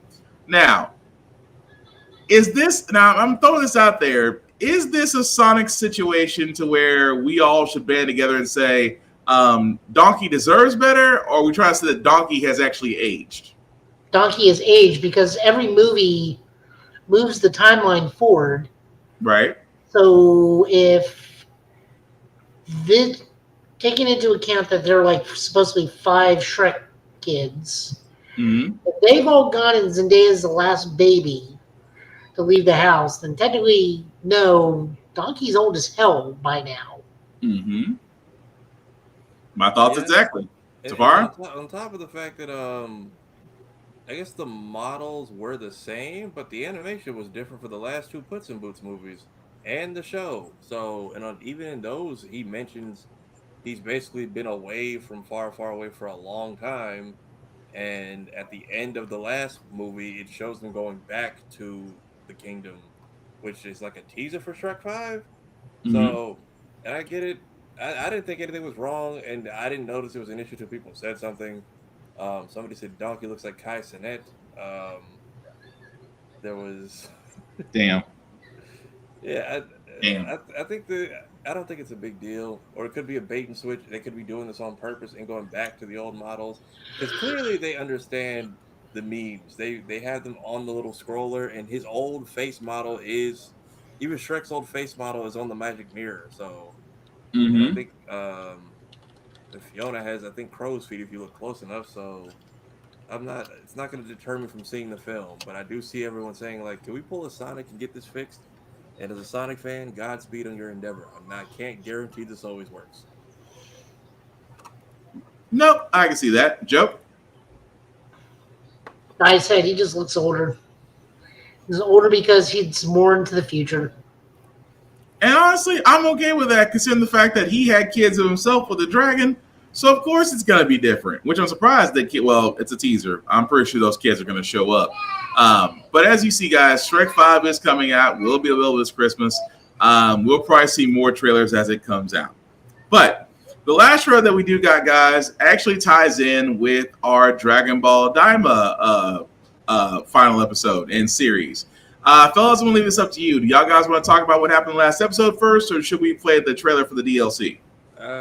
Now, I'm throwing this out there. Is this a Sonic situation to where we all should band together and say Donkey deserves better, or are we trying to say that Donkey has actually aged? Donkey has aged because every movie moves the timeline forward. Right. So if taking into account that there are like supposed to be 5 Shrek kids, if they've all gone and Zendaya's the last baby to leave the house, then technically, no, Donkey's old as hell by now. My thoughts exactly. Tafara? On top of the fact that I guess the models were the same, but the animation was different for the last 2 Puss in Boots movies and the show. So, and even in those, he mentions he's basically been away from far away for a long time. And at the end of the last movie, it shows them going back to the kingdom, which is like a teaser for Shrek 5. So, and I get it. I didn't think anything was wrong, and I didn't notice it was an issue till people said something. Somebody said Donkey looks like Kai Cenat. There was... Damn. Yeah, I think I don't think it's a big deal, or it could be a bait and switch. They could be doing this on purpose and going back to the old models, because clearly they understand the memes. They have them on the little scroller, and his old face model is, even Shrek's old face model is on the magic mirror. So I think Fiona has, I think, crow's feet if you look close enough. So it's not going to deter me from seeing the film, but I do see everyone saying, like, can we pull a Sonic and get this fixed? And as a Sonic fan, Godspeed on your endeavor. I can't guarantee this always works. Nope, I can see that. Joe? I said he just looks older. He's older because he's more into the future. And honestly, I'm okay with that, considering the fact that he had kids of himself with a dragon. So, of course, it's going to be different, which I'm surprised that it's a teaser. I'm pretty sure those kids are going to show up. But as you see, guys, Shrek 5 is coming out. Will be available this Christmas. We'll probably see more trailers as it comes out. But the last trailer that we do got, guys, actually ties in with our Dragon Ball Daima final episode and series. Fellas, I'm going to leave this up to you. Do y'all guys want to talk about what happened in the last episode first, or should we play the trailer for the DLC?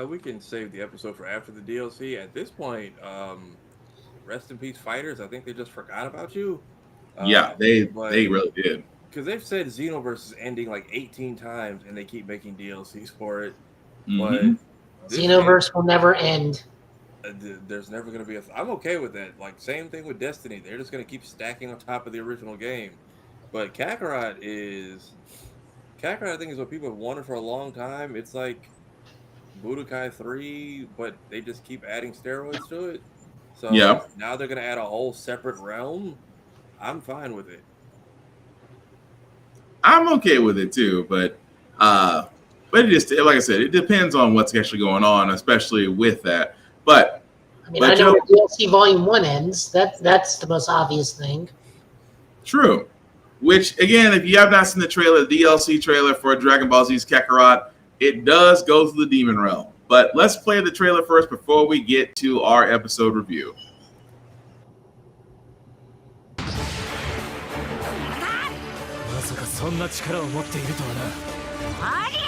We can save the episode for after the DLC. At this point, rest in peace, fighters. I think they just forgot about you. Yeah, they really did. Because they've said Xenoverse is ending like 18 times, and they keep making DLCs for it. But Xenoverse will never end. There's never going to be I'm okay with that. Like, same thing with Destiny. They're just going to keep stacking on top of the original game. But Kakarot, I think, is what people have wanted for a long time. It's like Budokai 3, but they just keep adding steroids to it. So now they're going to add a whole separate realm. I'm fine with it. I'm okay with it too, but it just, like I said, it depends on what's actually going on, especially with that. But I know where DLC Volume 1 ends. That's the most obvious thing. True. Which, again, if you have not seen the trailer, the DLC trailer for Dragon Ball Z's Kakarot, it does go through the Demon Realm. But let's play the trailer first before we get to our episode review. そんな力を持っているとはな。ありゃ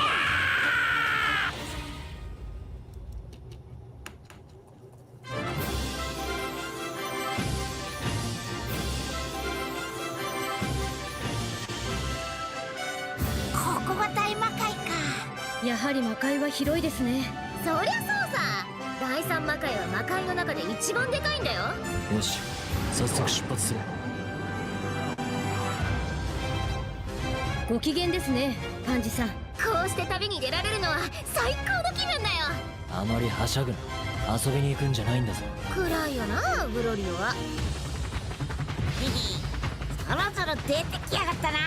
ここが大魔界か。やはり魔界は広いですね。そりゃそうさ。第三魔界は魔界の中で一番でかいんだよ。よし、早速出発する。 ご機嫌ですね、パンジさん。こうして旅に出られるのは最高の気分だよ。あまりはしゃぐな。遊びに行くんじゃないんだぞ。暗いよな、ブロリオは。そろそろ出てきやがったな。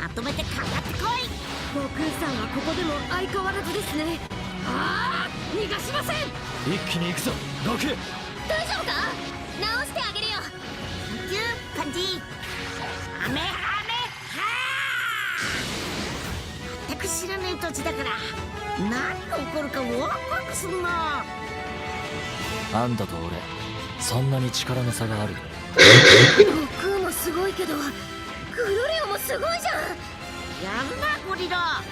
まとめてかかってこい。悟空さんはここでも相変わらずですね。ああ、逃がしません。一気に行くぞ、悟空。大丈夫か？直してあげるよ。サンキュー、パンジ。雨全く知らない土地だから何が起こるかワクワクするな。あんたと俺、そんなに力の差がある。悟空もすごいけど、グロリオもすごいじゃん。やるなゴリラ。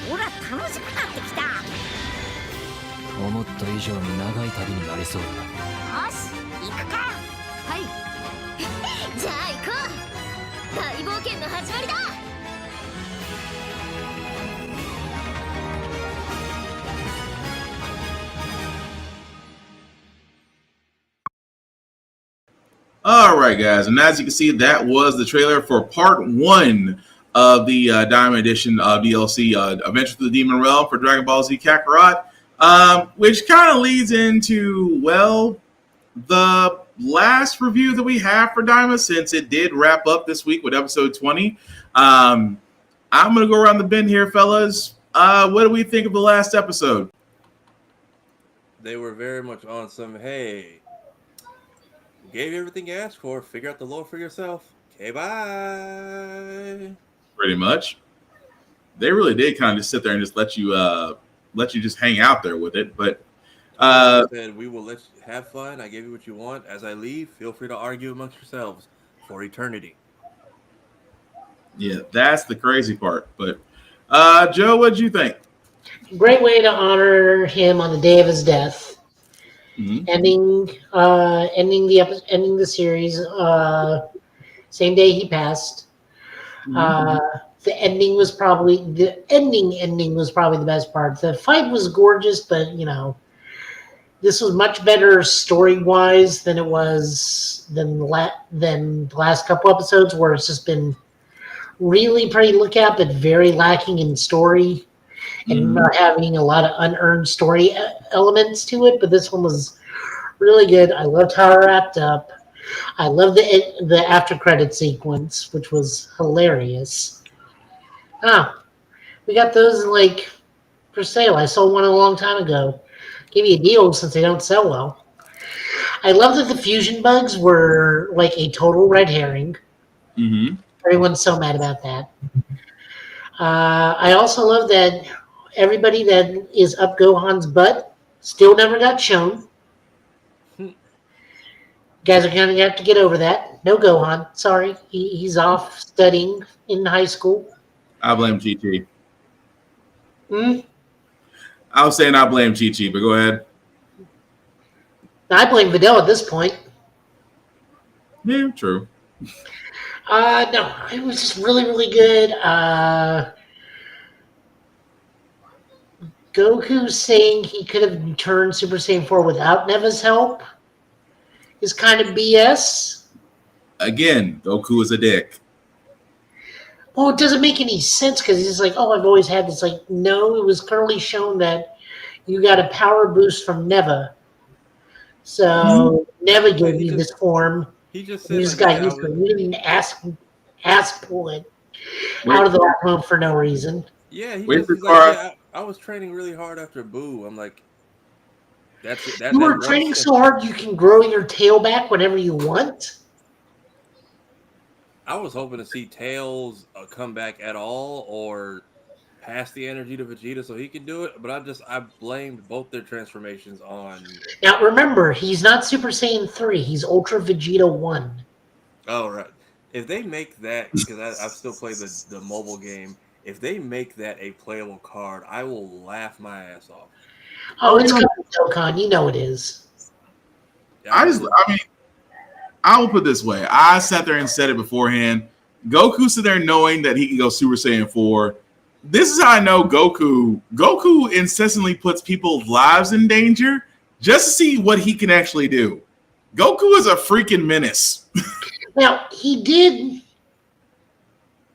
ほら楽しくなってきた。思った以上に長い旅になりそうだ。よし行くか。はいじゃあ行こう。大冒険の始まりだ。All right, guys, and as you can see, that was the trailer for part 1 of the Diamond Edition DLC, Adventure Through the Demon Realm for Dragon Ball Z Kakarot, which kind of leads into, well, the last review that we have for Diamond, since it did wrap up this week with episode 20. I'm going to go around the bend here, fellas. What do we think of the last episode? They were very much on some, hey, gave you everything you asked for. Figure out the lore for yourself. Okay, bye. Pretty much. They really did kind of just sit there and just let you just hang out there with it. But said we will let you have fun. I gave you what you want. As I leave, feel free to argue amongst yourselves for eternity. Yeah, that's the crazy part. But Joe, what'd you think? Great way to honor him on the day of his death. Mm-hmm. Ending the series same day he passed. Mm-hmm. The ending was probably the best part. The fight was gorgeous, but this was much better story wise than it was than the last couple episodes, where it's just been really pretty to look at, but very lacking in story. And not having a lot of unearned story elements to it, but this one was really good. I loved how it wrapped up. I loved the after credit sequence, which was hilarious. We got those for sale. I sold one a long time ago. Give you a deal since they don't sell well. I love that the fusion bugs were like a total red herring. Mm-hmm. Everyone's so mad about that. I also love that everybody that is up Gohan's butt still never got shown. Guys are going to have to get over that. No Gohan. Sorry. He's off studying in high school. I blame Chi-Chi. I was saying I blame Chi-Chi, but go ahead. I blame Videl at this point. Yeah, true. No, it was just really, really good. Goku saying he could have turned Super Saiyan 4 without Neva's help is kind of BS. Again, Goku is a dick. Well, it doesn't make any sense because he's like, oh, I've always had this. Like, no, it was clearly shown that you got a power boost from Neva. So Neva gave you this form. He just said, you just got used to it. You didn't ask pull it out of the platform for no reason. Yeah, I was training really hard after Boo. I'm like, you were training so hard you can grow your tail back whenever you want? I was hoping to see Tails come back at all or pass the energy to Vegeta so he could do it, but I blamed both their transformations on... Now remember, he's not Super Saiyan 3, he's Ultra Vegeta 1. Oh, right. If they make that, because I've still played the mobile game, if they make that a playable card, I will laugh my ass off. Oh, it's coming, Dokkan. You know it is. I will put it this way. I sat there and said it beforehand. Goku sat there knowing that he can go Super Saiyan 4. This is how I know Goku. Goku incessantly puts people's lives in danger just to see what he can actually do. Goku is a freaking menace. Now, he did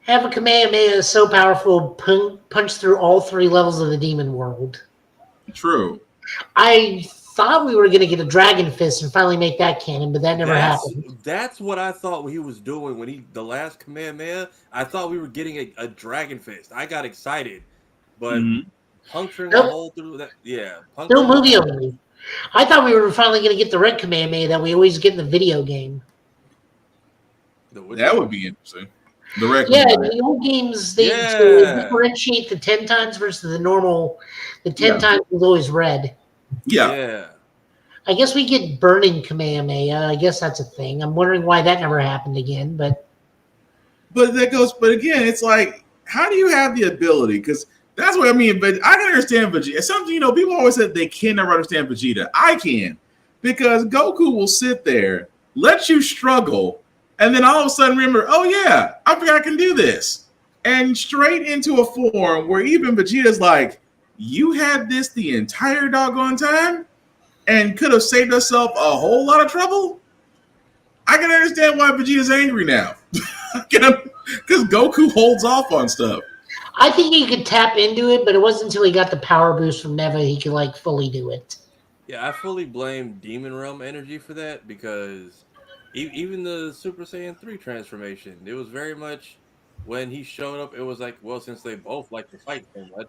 have a Kamehameha so powerful, punch through all 3 levels of the demon world. True. I thought we were going to get a Dragon Fist and finally make that canon, but that never happened. That's what I thought he was doing when the last Kamehameha. I thought we were getting a Dragon Fist. I got excited, but puncturing the hole through that, yeah. No movie only. I thought we were finally going to get the red Kamehameha that we always get in the video game. That would be interesting. The red Kamehameha. The old games, they differentiate the 10 times versus the normal. The 10 times was always red. Yeah. I guess we get burning Kamehameha. I guess that's a thing. I'm wondering why that never happened again. But that goes. But again, it's like, how do you have the ability? Because that's what I mean. But I can understand Vegeta. Something, people always said they can never understand Vegeta. I can, because Goku will sit there, let you struggle, and then all of a sudden remember, oh yeah, I forgot I can do this, and straight into a form where even Vegeta's like, you had this the entire doggone time, and could have saved herself a whole lot of trouble. I can understand why Vegeta's angry now, because Goku holds off on stuff. I think he could tap into it, but it wasn't until he got the power boost from Neva he could like fully do it. Yeah, I fully blame Demon Realm energy for that, because even the Super Saiyan 3 transformation, it was very much when he showed up, it was like, well, since they both like to fight so much,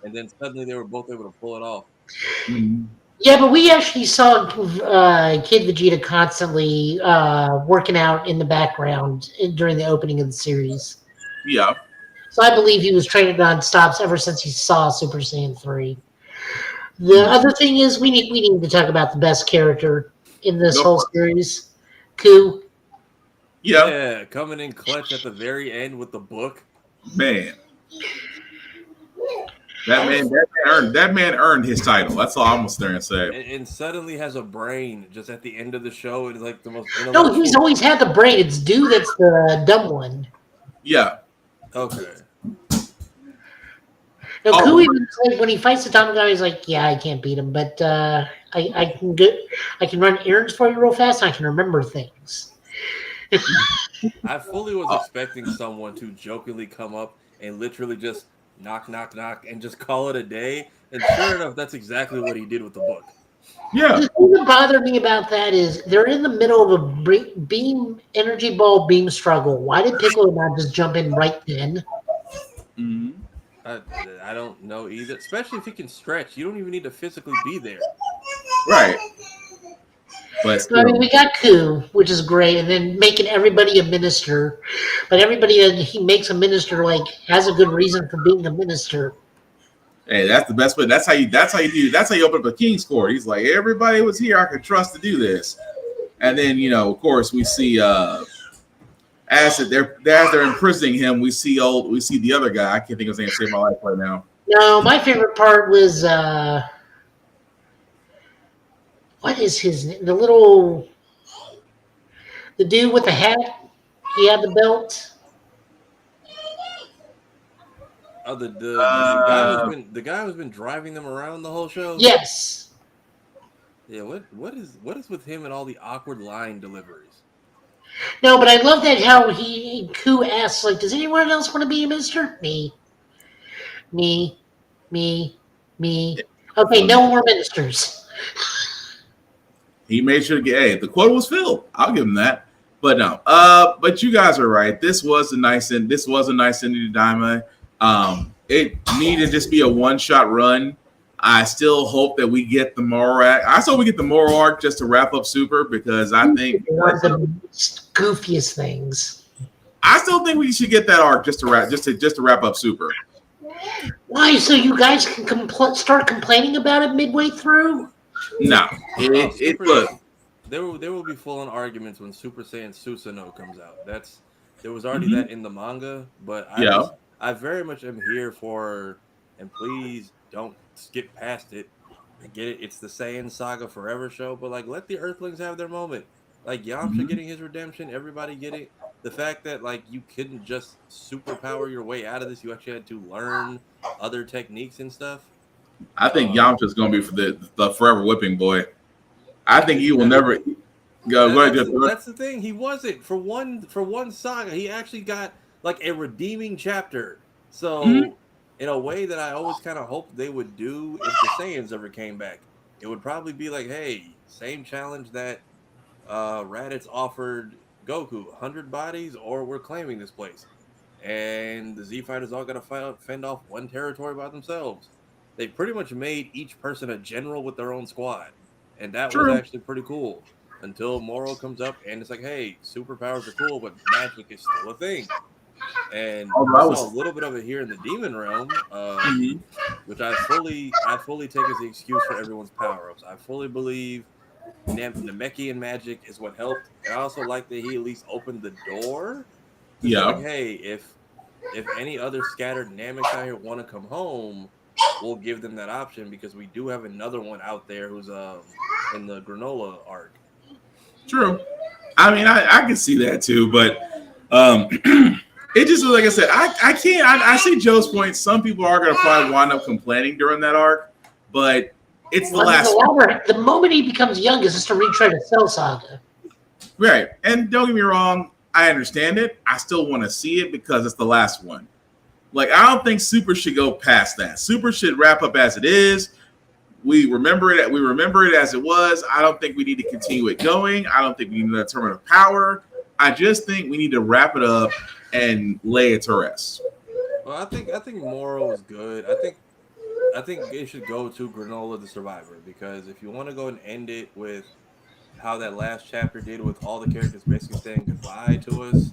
and then suddenly they were both able to pull it off. Mm-hmm. Yeah, but we actually saw Kid Vegeta constantly working out in the background during the opening of the series. Yeah. So I believe he was training non-stops ever since he saw Super Saiyan 3. The other thing is we need to talk about the best character in this whole series, Ku. Yeah, coming in clutch at the very end with the book. Man. That man earned his title. That's all I'm there and say. And suddenly has a brain just at the end of the show. It's like the most. No, he's always had the brain. It's Du that's the dumb one. Yeah. Okay. No, Ku even like, when he fights the dumb guy, he's like, "Yeah, I can't beat him, but I can run errands for you real fast. And I can remember things." I fully was expecting someone to jokingly come up and literally just knock, knock, knock, and just call it a day. And sure enough, that's exactly what he did with the book. Yeah. The thing that bothered me about that is they're in the middle of a beam energy ball beam struggle. Why did Piccolo not just jump in right then? Mm-hmm. I don't know either. Especially if he can stretch, you don't even need to physically be there. Right. But I mean, we got Ku, which is great, and then making everybody a minister. But everybody that he makes a minister like has a good reason for being a minister. Hey, that's the best way. That's how you open up a King's Court. He's like, everybody was here I could trust to do this. And then, of course, we see as they're imprisoning him, we see the other guy. I can't think of his name to save my life right now. No, my favorite part was what is his name? The dude with the hat. He had the belt. Oh, the guy who's been driving them around the whole show. Yes. Yeah. What is with him and all the awkward line deliveries? No, but I love that how Ku asks, like, does anyone else want to be a minister? Me. Okay, no more ministers. He made sure to get. The quota was filled. I'll give him that. But no. But you guys are right. This was a nice ending to Daima. It needed to just be a one-shot run. I still hope that we get the Moro arc. I still we get the Moro arc just to wrap up Super, because I think one of the goofiest things. I still think we should get that arc just to wrap up Super. Why? So you guys can start complaining about it midway through? No, look. There will be full-on arguments when Super Saiyan Susanoo comes out. There was already that in the manga, but I very much am here for, and please don't skip past it. I get it. It's the Saiyan Saga Forever show, but like, let the Earthlings have their moment. Like Yamcha getting his redemption, everybody get it. The fact that like you couldn't just superpower your way out of this, you actually had to learn other techniques and stuff. I think Yamcha's going to be for the forever whipping boy. I think he will never go. That's the thing. He wasn't for one saga. He actually got like a redeeming chapter. So in a way that I always kind of hoped they would do if the Saiyans ever came back, it would probably be like, hey, same challenge that Raditz offered Goku, 100 bodies, or we're claiming this place. And the Z Fighters all got to fend off one territory by themselves. They pretty much made each person a general with their own squad. And that was actually pretty cool. Until Moro comes up and it's like, hey, superpowers are cool, but magic is still a thing. And I saw a little bit of it here in the Demon Realm, which I fully take as the excuse for everyone's power-ups. I fully believe Namekian magic is what helped. And I also like that he at least opened the door. Yeah. Like, hey, if any other scattered Namek out here want to come home, we'll give them that option because we do have another one out there who's in the Granola arc. True. I mean, I can see that too, but it just, like I said, I can't. I see Joe's point. Some people are going to probably wind up complaining during that arc, but it's the last. The moment he becomes young is just a retread of Cell Saga. Right. And don't get me wrong, I understand it. I still want to see it because it's the last one. Like, I don't think Super should go past that. Super should wrap up as it is. We remember it. We remember it as it was. I don't think we need to continue it going. I don't think we need another tournament of power. I just think we need to wrap it up and lay it to rest. Well, I think Moro is good. I think it should go to Granola the Survivor because if you want to go and end it with how that last chapter did with all the characters basically saying goodbye to us,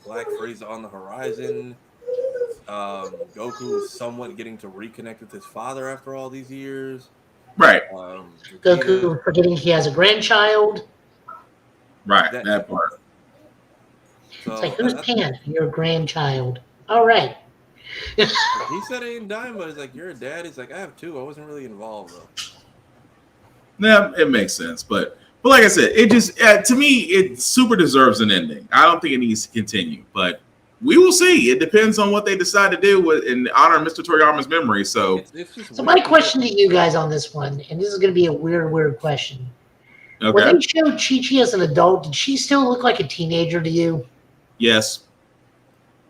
Black Frieza on the horizon, Goku is somewhat getting to reconnect with his father after all these years. Right. Goku forgetting he has a grandchild. Right, that part. So, it's like, who's Pan? Your grandchild. All right. He said it in Daima. He's like, you're a dad. He's like, I have two. I wasn't really involved though. Yeah, it makes sense, but like I said, it just to me it super deserves an ending. I don't think it needs to continue, but we will see. It depends on what they decide to do in honor of Mr. Toriyama's memory. So, so my question to you guys on this one, and this is going to be a weird question. Okay. When they showed Chi-Chi as an adult, did she still look like a teenager to you? Yes.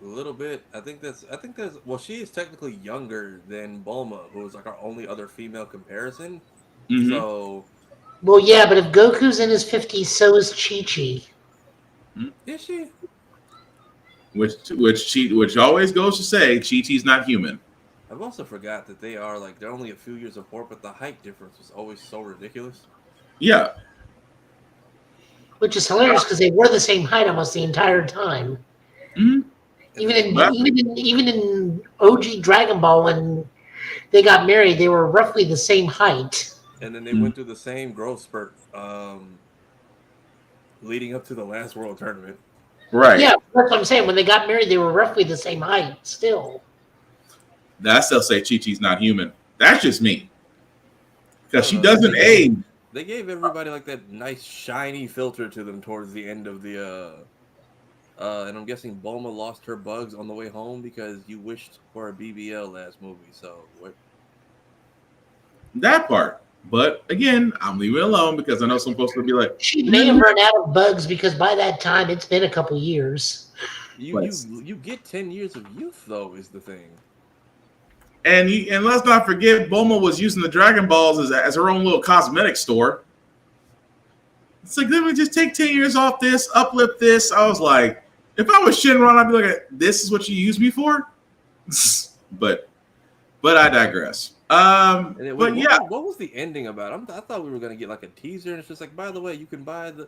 A little bit. I think that's well, she is technically younger than Bulma, who is like our only other female comparison. Mm-hmm. So, well, yeah, but if Goku's in his 50s, so is Chi-Chi. Is she? Which always goes to say Chi-Chi's not human. I've also forgot that they're only a few years apart, but the height difference was always so ridiculous. Yeah. Which is hilarious because they were the same height almost the entire time. Mm-hmm. Even in OG Dragon Ball, when they got married, they were roughly the same height. And then they went through the same growth spurt leading up to the last World Tournament. Right. Yeah, that's what I'm saying. When they got married, they were roughly the same height still. I still say Chi-Chi's not human. That's just me. Because she doesn't age. They gave everybody like that nice shiny filter to them towards the end of the and I'm guessing Bulma lost her bugs on the way home because you wished for a BBL last movie. So what? That part. But again, I'm leaving it alone because I know some folks will be like, she may have run out of bugs because by that time it's been a couple years. You get 10 years of youth though is the thing. And let's not forget, Bulma was using the Dragon Balls as her own little cosmetic store. It's like, let me just take 10 years off this, uplift this. I was like, if I was Shinron, I'd be like, this is what you use me for? but I digress. What was the ending about? I thought we were going to get like a teaser, and it's just like, by the way, you can buy the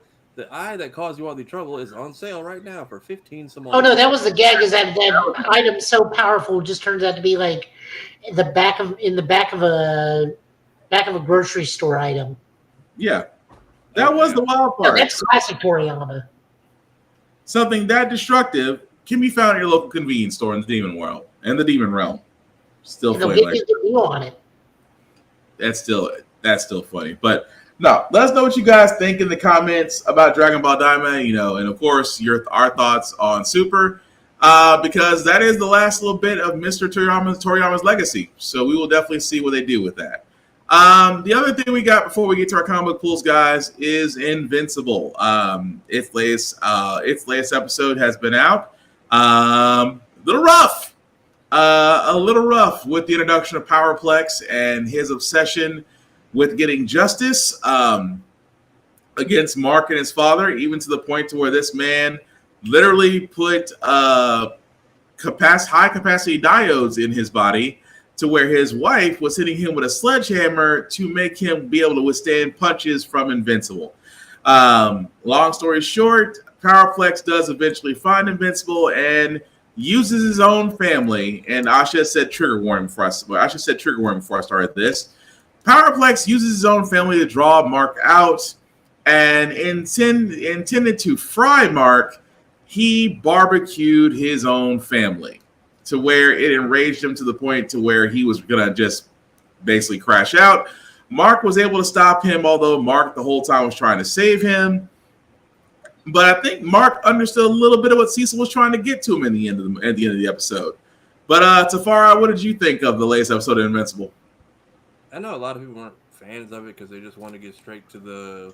eye that caused you all the trouble is on sale right now for 15 some. Oh no, that was the gag. Is that item so powerful just turns out to be like in the back of a grocery store item. Yeah, that was the wild part. No, that's classic Toriyama. Something that destructive can be found in your local convenience store in the Demon World and the Demon Realm. Still funny. Like, on it. That's still funny. But no, let us know what you guys think in the comments about Dragon Ball Daima, and of course our thoughts on Super, because that is the last little bit of Mr. Toriyama's legacy. So we will definitely see what they do with that. The other thing we got before we get to our comic book pools, guys, is Invincible. Its latest episode has been out. A little rough with the introduction of Powerplex and his obsession with getting justice against Mark and his father, even to the point to where this man literally put high capacity diodes in his body to where his wife was hitting him with a sledgehammer to make him be able to withstand punches from Invincible. Long story short, Powerplex does eventually find Invincible and uses his own family, and I should have said trigger warning before I started this. Powerplex uses his own family to draw Mark out, and intended to fry Mark, he barbecued his own family to where it enraged him to the point to where he was going to just basically crash out. Mark was able to stop him, although Mark the whole time was trying to save him. But I think Mark understood a little bit of what Cecil was trying to get to him at the end of the episode. But Tafara, what did you think of the latest episode of Invincible? I know a lot of people weren't fans of it because they just want to get straight to the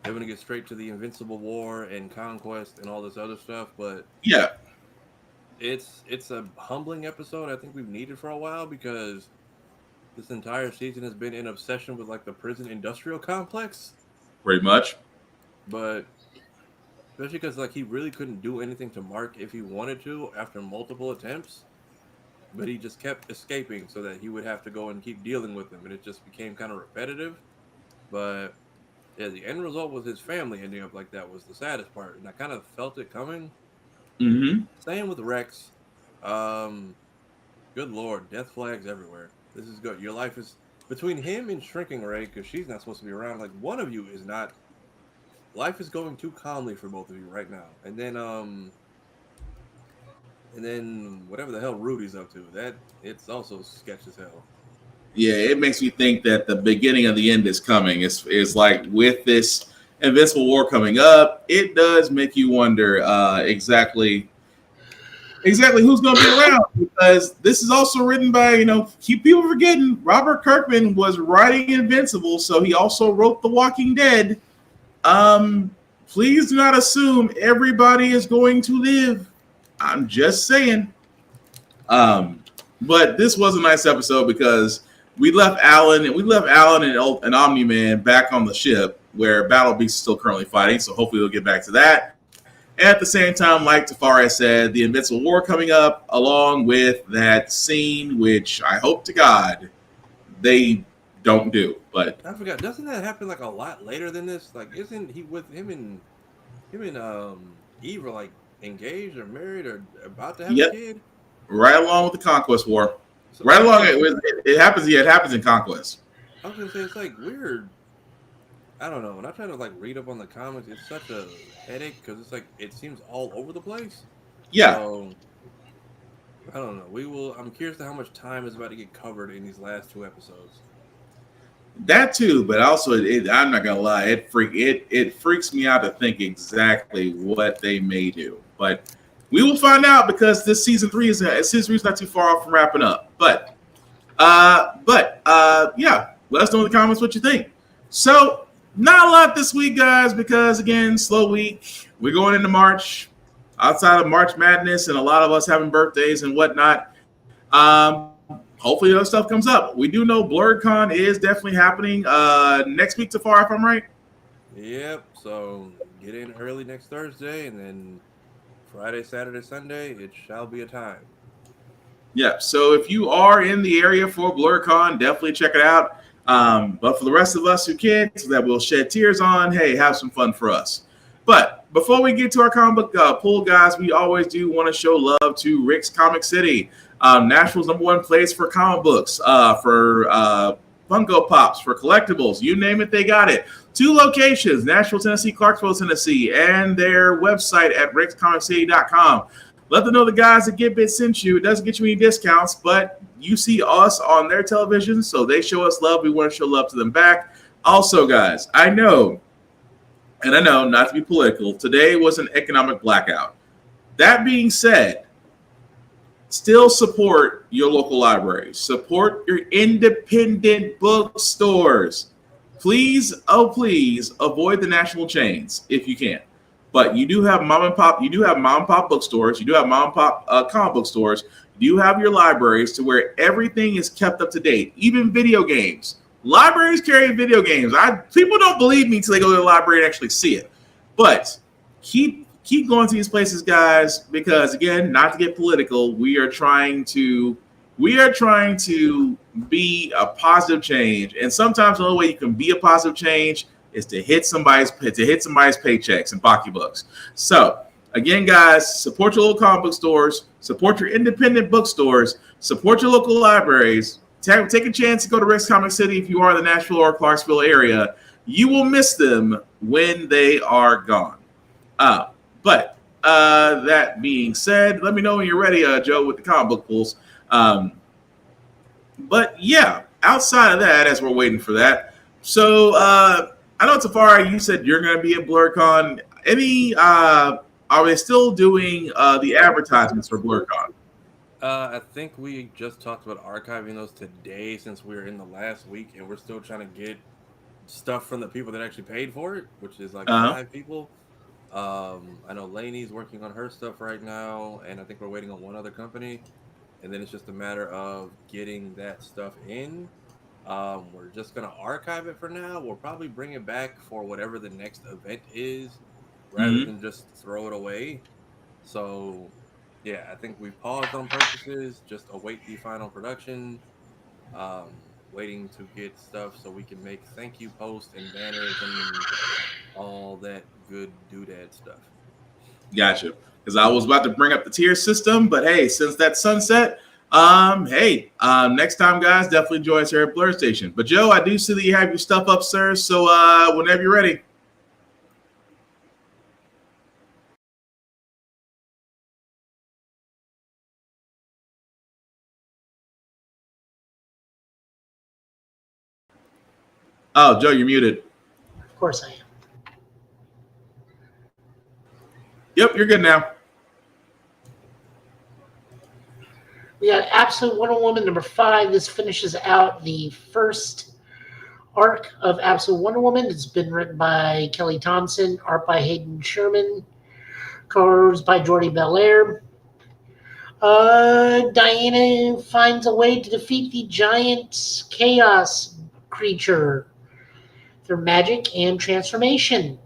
Invincible War and Conquest and all this other stuff. But yeah, it's a humbling episode I think we've needed for a while, because this entire season has been in obsession with like the prison industrial complex. Pretty much. But especially because like he really couldn't do anything to Mark if he wanted to after multiple attempts. But he just kept escaping so that he would have to go and keep dealing with him, and it just became kind of repetitive. But yeah, the end result with his family ending up like that was the saddest part, and I kind of felt it coming. Mm-hmm. Same with Rex. Good Lord, death flags everywhere. This is good. Your life is between him and Shrinking Ray, because she's not supposed to be around. Like, one of you is not. Life is going too calmly for both of you right now. And then whatever the hell Rudy's up to, that it's also sketch as hell. Yeah, it makes me think that the beginning of the end is coming. It's like with this Invincible War coming up, it does make you wonder exactly who's going to be around, because this is also written by, keep people forgetting, Robert Kirkman was writing Invincible, so he also wrote The Walking Dead. Please do not assume everybody is going to live. I'm just saying. But this was a nice episode because we left Alan and Omni-Man back on the ship where Battle Beast is still currently fighting, so hopefully we'll get back to that. And at the same time, like Tafari said, the Invincible War coming up, along with that scene, which I hope to God they don't do. But I forgot, doesn't that happen like a lot later than this? Like, isn't he with him and Eve are like engaged or married or about to have a kid? Right along with the Conquest War. So right along it happens. Yeah, it happens in Conquest. I was gonna say it's like weird. I don't know. When I try to like read up on the comics, it's such a headache because it's like it seems all over the place. Yeah. So, I don't know. I'm curious to how much time is about to get covered in these last 2 episodes. That too, but also I'm not gonna lie, it freaks me out to think exactly what they may do. But we will find out because this season 3 is not too far off from wrapping up. But yeah, let us know in the comments what you think. So not a lot this week, guys, because again, slow week. We're going into March. Outside of March Madness and a lot of us having birthdays and whatnot. Hopefully other stuff comes up. We do know BlurredCon is definitely happening next week, Tafar, if I'm right. Yep. So get in early next Thursday, and then Friday, Saturday, Sunday, it shall be a time. Yeah. So if you are in the area for BlurredCon, definitely check it out. But for the rest of us who can't, that we'll shed tears on, hey, have some fun for us. But before we get to our comic book pool, guys, we always do want to show love to Rick's Comic City, Nashville's #1 place for comic books, for Funko Pops, for collectibles, you name it, they got it. 2 locations, Nashville, Tennessee, Clarksville, Tennessee, and their website at rickscomiccity.com. Let them know the guys at GetBit sent you. It doesn't get you any discounts, but you see us on their television, so they show us love. We want to show love to them back. Also, guys, I know, not to be political, today was an economic blackout. That being said, still support your local libraries. Support your independent bookstores. Please, oh please, avoid the national chains if you can. But you do have mom and pop bookstores. You do have mom and pop comic book stores. You have your libraries to where everything is kept up to date, even video games. Libraries carry video games. People don't believe me until they go to the library and actually see it. But keep going to these places, guys, because again, not to get political, we are trying to be a positive change. And sometimes the only way you can be a positive change is to hit somebody's paychecks and pocketbooks. So again, guys, support your local comic book stores, support your independent bookstores, support your local libraries. take a chance to go to Rick's Comic City if you are in the Nashville or Clarksville area. You will miss them when they are gone. But that being said, let me know when you're ready, Joe, with the comic book pulls. But yeah, outside of that, as we're waiting for that, so I know Tafari, you said you're going to be at BlurCon. Are they still doing the advertisements for BlurCon? I think we just talked about archiving those today since we're in the last week, and we're still trying to get stuff from the people that actually paid for it, which is like 5 people. I know Lainey's working on her stuff right now, and I think we're waiting on one other company, and then it's just a matter of getting that stuff in. We're just gonna archive it for now. We'll probably bring it back for whatever the next event is, rather than just throw it away. So yeah, I think we paused on purchases, just await the final production, waiting to get stuff so we can make thank you posts and banners and all that good doodad stuff. Gotcha. Because I was about to bring up the tier system, but hey, since that's sunset, next time, guys, definitely join us here at Blur Station. But Joe, I do see that you have your stuff up, sir. So whenever you're ready. Oh, Joe, you're muted. Of course I am. Yep, you're good now. We got Absolute Wonder Woman number 5. This finishes out the first arc of Absolute Wonder Woman. It's been written by Kelly Thompson, art by Hayden Sherman, colors by Jordi Belair. Diana finds a way to defeat the giant chaos creature through magic and transformation.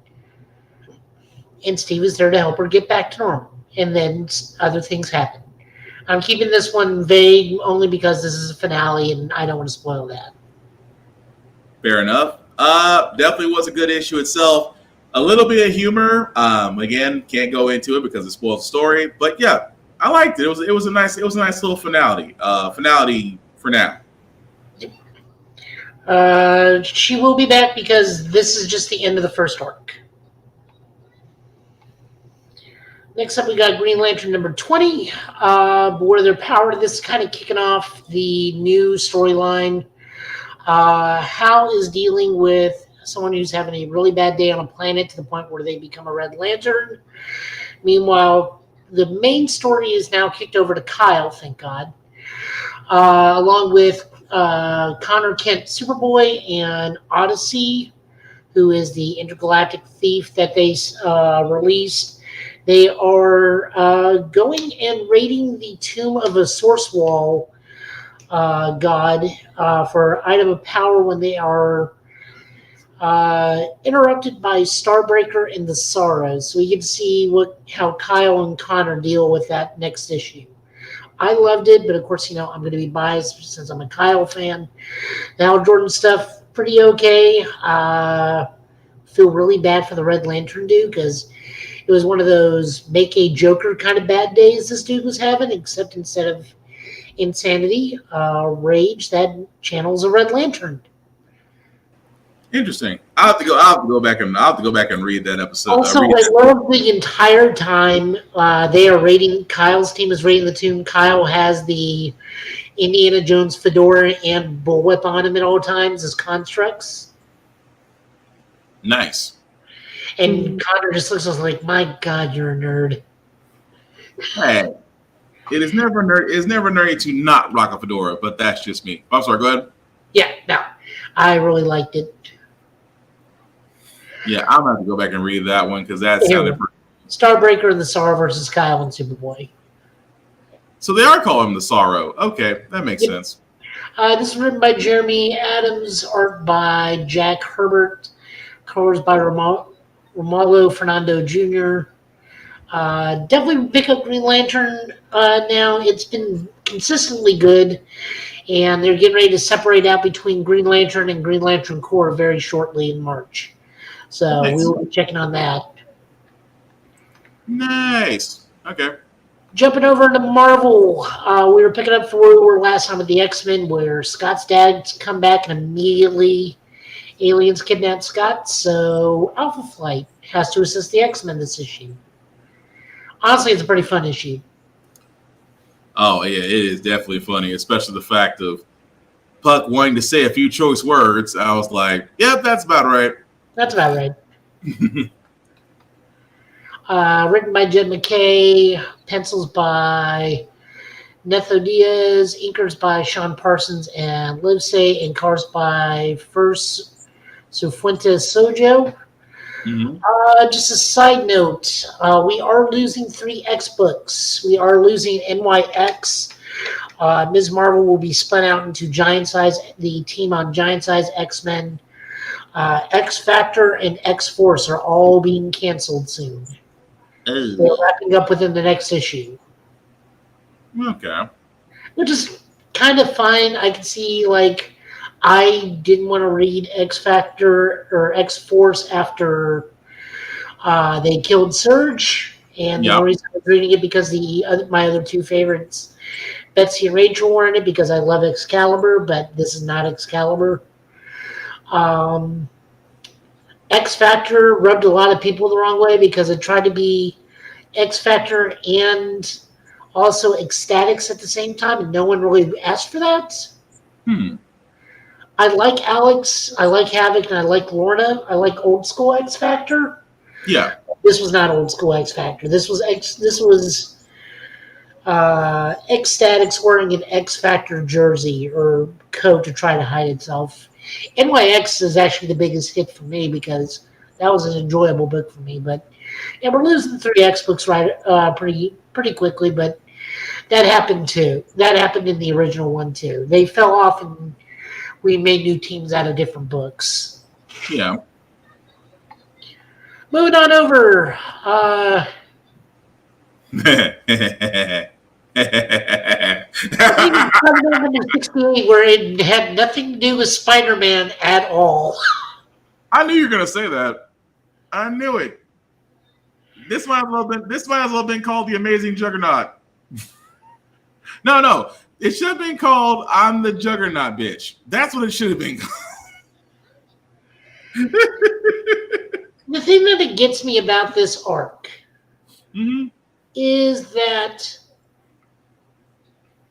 And Steve is there to help her get back to normal. And then other things happen. I'm keeping this one vague only because this is a finale and I don't want to spoil that. Fair enough. Definitely was a good issue itself. A little bit of humor. Again, can't go into it because it spoils the story. But yeah, I liked it. It was a nice little finale. Finale for now. She will be back because this is just the end of the first arc. Next up, we got Green Lantern number 20, where their power to this is kind of kicking off the new storyline. Hal is dealing with someone who's having a really bad day on a planet to the point where they become a Red Lantern. Meanwhile, the main story is now kicked over to Kyle, thank God, along with Connor Kent Superboy and Odyssey, who is the intergalactic thief that they released. They are going and raiding the tomb of a source wall god for item of power when they are interrupted by Starbreaker and the Sorrows. So we get to see how Kyle and Connor deal with that next issue. I loved it, but of course, I'm going to be biased since I'm a Kyle fan. Now, Jordan stuff, pretty okay. Feel really bad for the Red Lantern dude because it was one of those make a Joker kind of bad days this dude was having, except instead of insanity, rage, that channels a Red Lantern. Interesting. I'll have to go back and read that episode. Also, I love the entire time they are raiding. Kyle's team is raiding the tomb. Kyle has the Indiana Jones fedora and bullwhip on him at all times as constructs. Nice. And Connor just looks like, my God, you're a nerd. Hey, it is never nerdy to not rock a fedora, but that's just me. I'm sorry, go ahead. Yeah, no, I really liked it. Yeah, I'm going to have to go back and read that one because that sounded pretty. Starbreaker and the Sorrow versus Kyle and Superboy. So they are calling him the Sorrow. Okay, that makes sense. This is written by Jeremy Adams, art by Jack Herbert, colors by Romulo Fernando Jr. Definitely pick up Green Lantern now. It's been consistently good, and they're getting ready to separate out between Green Lantern and Green Lantern Corps very shortly in March. So we will be checking on that. Nice. Okay. Jumping over into Marvel, we were picking up for where we were last time with the X-Men, where Scott's dad's come back and immediately aliens kidnap Scott, so Alpha Flight has to assist the X-Men this issue. Honestly, it's a pretty fun issue. Oh, yeah, it is definitely funny, especially the fact of Puck wanting to say a few choice words. I was like, yep, that's about right. That's about right. Written by Jed McKay, pencils by Netho Diaz, inkers by Sean Parsons and Livesay, and colors by First Cifuentes Sojo. Mm-hmm. Just a side note, we are losing 3 X books. We are losing NYX. Ms. Marvel will be spun out into Giant Size. The team on Giant Size X-Men, X Factor, and X Force are all being canceled soon. They're wrapping up within the next issue. Okay. Which is kind of fine. I can see, like, I didn't want to read X Factor or X Force after they killed Surge, and the only reason I was reading it because my other 2 favorites, Betsy and Rachel, were in it because I love Excalibur, but this is not Excalibur. X Factor rubbed a lot of people the wrong way because it tried to be X Factor and also Ecstatics at the same time, and no one really asked for that. I like Alex, I like Havoc, and I like Lorna. I like old school X Factor. Yeah. This was not old school X Factor. This was Ecstatics wearing an X Factor jersey or coat to try to hide itself. NYX is actually the biggest hit for me because that was an enjoyable book for me. But yeah, we're losing 3 X books pretty quickly, but that happened too. That happened in the original one too. They fell off and we made new teams out of different books. Yeah. Moving on over. Number 68, where it had nothing to do with Spider-Man at all. I knew you were gonna say that. I knew it. This might as well have been called The Amazing Juggernaut. No. It should have been called I'm the Juggernaut, bitch. That's what it should have been called. The thing that gets me about this arc is that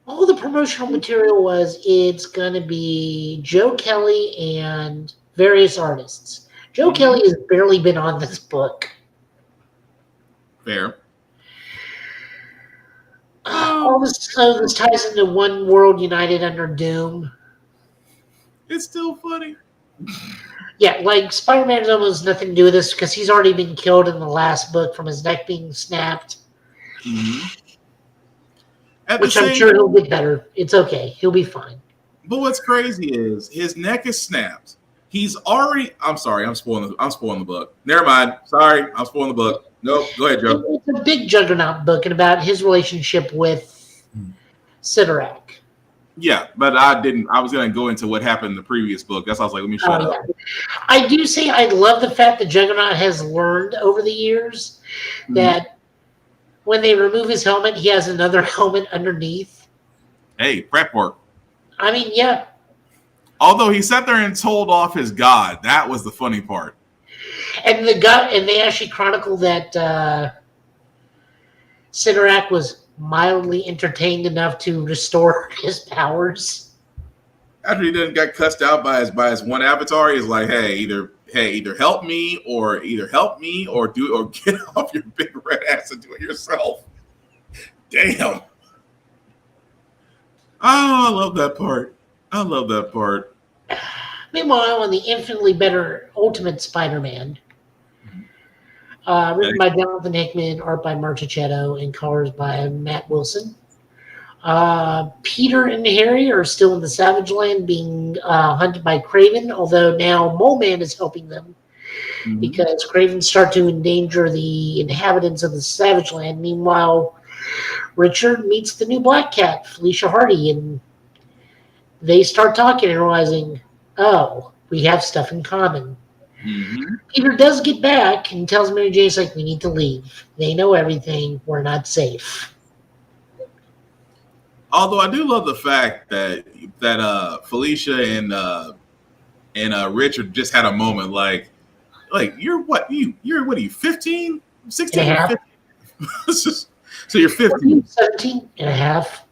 all the promotional material was it's going to be Joe Kelly and various artists. Joe Kelly has barely been on this book. Fair. All this ties into One World United Under Doom. It's still funny. Yeah, like Spider-Man has almost nothing to do with this because he's already been killed in the last book from his neck being snapped. Which I'm sure he'll get better. It's okay. He'll be fine. But what's crazy is his neck is snapped. He's already. I'm sorry. I'm spoiling the book. Never mind. Sorry. I'm spoiling the book. Nope. Go ahead, Joe. It's a big Juggernaut book and about his relationship with Sidorak. Yeah, but I didn't. I was going to go into what happened in the previous book. That's why I was like, let me shut up. I do say I love the fact that Juggernaut has learned over the years that when they remove his helmet, he has another helmet underneath. Hey, prep work. I mean, yeah. Although he sat there and told off his god. That was the funny part. And they actually chronicle that Sidorak was mildly entertained enough to restore his powers. After he then got cussed out by his one avatar, he's like, hey, either help me or get off your big red ass and do it yourself. Damn. Oh, I love that part. Meanwhile, on the infinitely better Ultimate Spider-Man, written by Jonathan Hickman, art by Martichetto, and colors by Matt Wilson. Peter and Harry are still in the Savage Land being hunted by Kraven, although now Mole Man is helping them because Kraven start to endanger the inhabitants of the Savage Land. Meanwhile, Richard meets the new Black Cat, Felicia Hardy, and they start talking and realizing, oh, we have stuff in common. Peter does get back and tells Mary Jane, like, we need to leave. They know everything. We're not safe. Although I do love the fact that Felicia and Richard just had a moment like you're what are you 15, 16, 15? So you're 15, 17 and a half.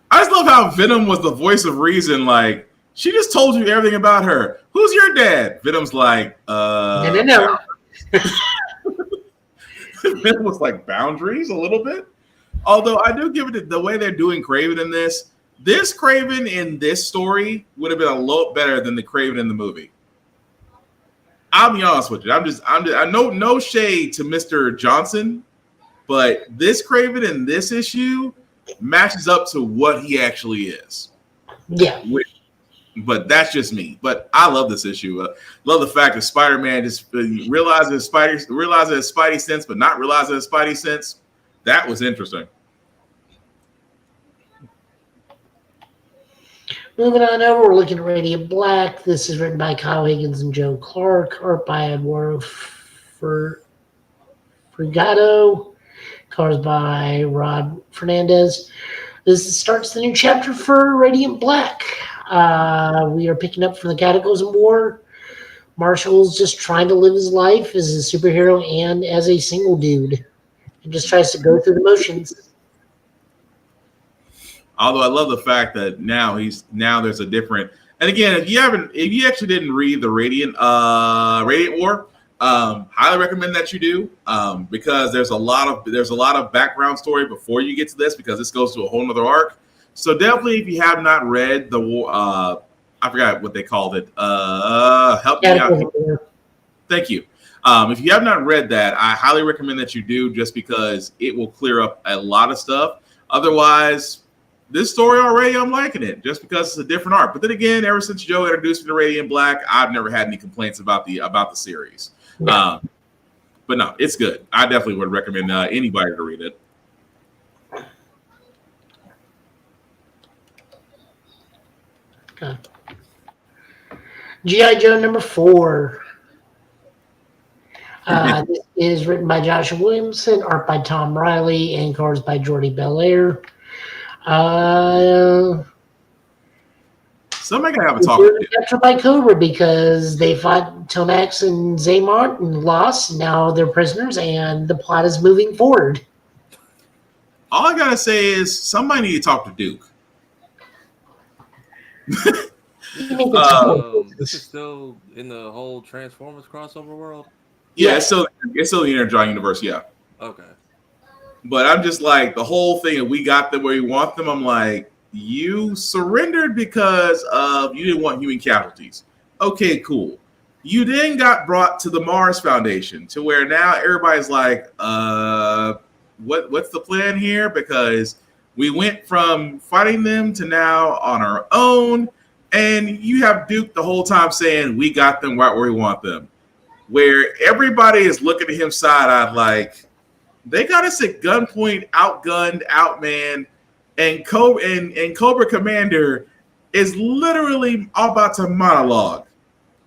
I just love how Venom was the voice of reason. Like, she just told you everything about her. Who's your dad? Venom's like, No. Venom was like boundaries a little bit. Although I do give it the way they're doing Kraven in this. This Kraven in this story would have been a lot better than the Kraven in the movie. I'll be honest with you. I know no shade to Mr. Johnson, but this Kraven in this issue matches up to what he actually is. Yeah. But that's just me. But I love this issue. Love the fact that Spider-Man just realizing his Spidey sense, but not realizing his Spidey sense. That was interesting. Moving on over, we're looking at Radiant Black. This is written by Kyle Higgins and Joe Clark, art by Eduardo Frigato, colors by Rod Fernandez. This starts the new chapter for Radiant Black. We are picking up from the Cataclysm War. Marshall's just trying to live his life as a superhero and as a single dude. And just tries to go through the motions. Although I love the fact that now there's a different. And again, if you actually didn't read the Radiant War, highly recommend that you do, because there's a lot of background story before you get to this, because this goes to a whole nother arc. So definitely, if you have not read the war, I forgot what they called it. Help me out. Thank you. If you have not read that, I highly recommend that you do, just because it will clear up a lot of stuff. Otherwise, this story already, I'm liking it, just because it's a different art. But then again, ever since Joe introduced me to Radiant Black, I've never had any complaints about the series. Yeah. But no, it's good. I definitely would recommend anybody to read it. Okay. G.I. Joe number 4. This is written by Joshua Williamson, art by Tom Riley, and colors by Jordi Belair. Somebody gotta have a talk with you. Captured by Cobra because they fought Tomax and Zaymont and lost. Now they're prisoners, and the plot is moving forward. All I gotta say is somebody need to talk to Duke. This is still in the whole Transformers crossover world. Yeah, it's still the Energon universe. Yeah. Okay. But I'm just like, the whole thing, and we got them where we want them. I'm like, you surrendered because of you didn't want human casualties. Okay, cool. You then got brought to the Mars Foundation, to where now everybody's like, what's the plan here? Because we went from fighting them to now on our own, and you have Duke the whole time saying we got them right where we want them. Where everybody is looking at him side-eyed like, they got us at gunpoint, outgunned, outmanned, and Cobra Commander is literally about to monologue.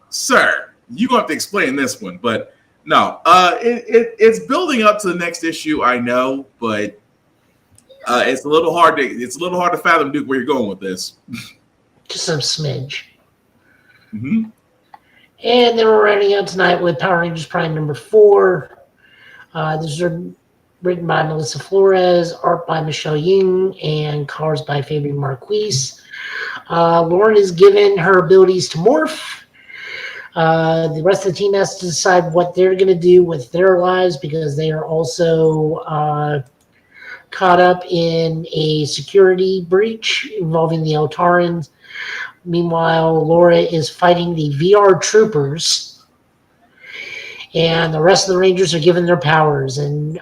Sir, you're going to have to explain this one. But no, it's building up to the next issue, I know, but it's a little hard to fathom, Duke, where you're going with this. Just some smidge. Mm-hmm. And then we're running out tonight with Power Rangers Prime number 4. This is written by Melissa Flores, art by Michelle Ying, and colors by Fabian Marquise. Lauren is given her abilities to morph. The rest of the team has to decide what they're going to do with their lives, because they are also caught up in a security breach involving the Eltarans. Meanwhile, Laura is fighting the VR troopers, and the rest of the Rangers are given their powers and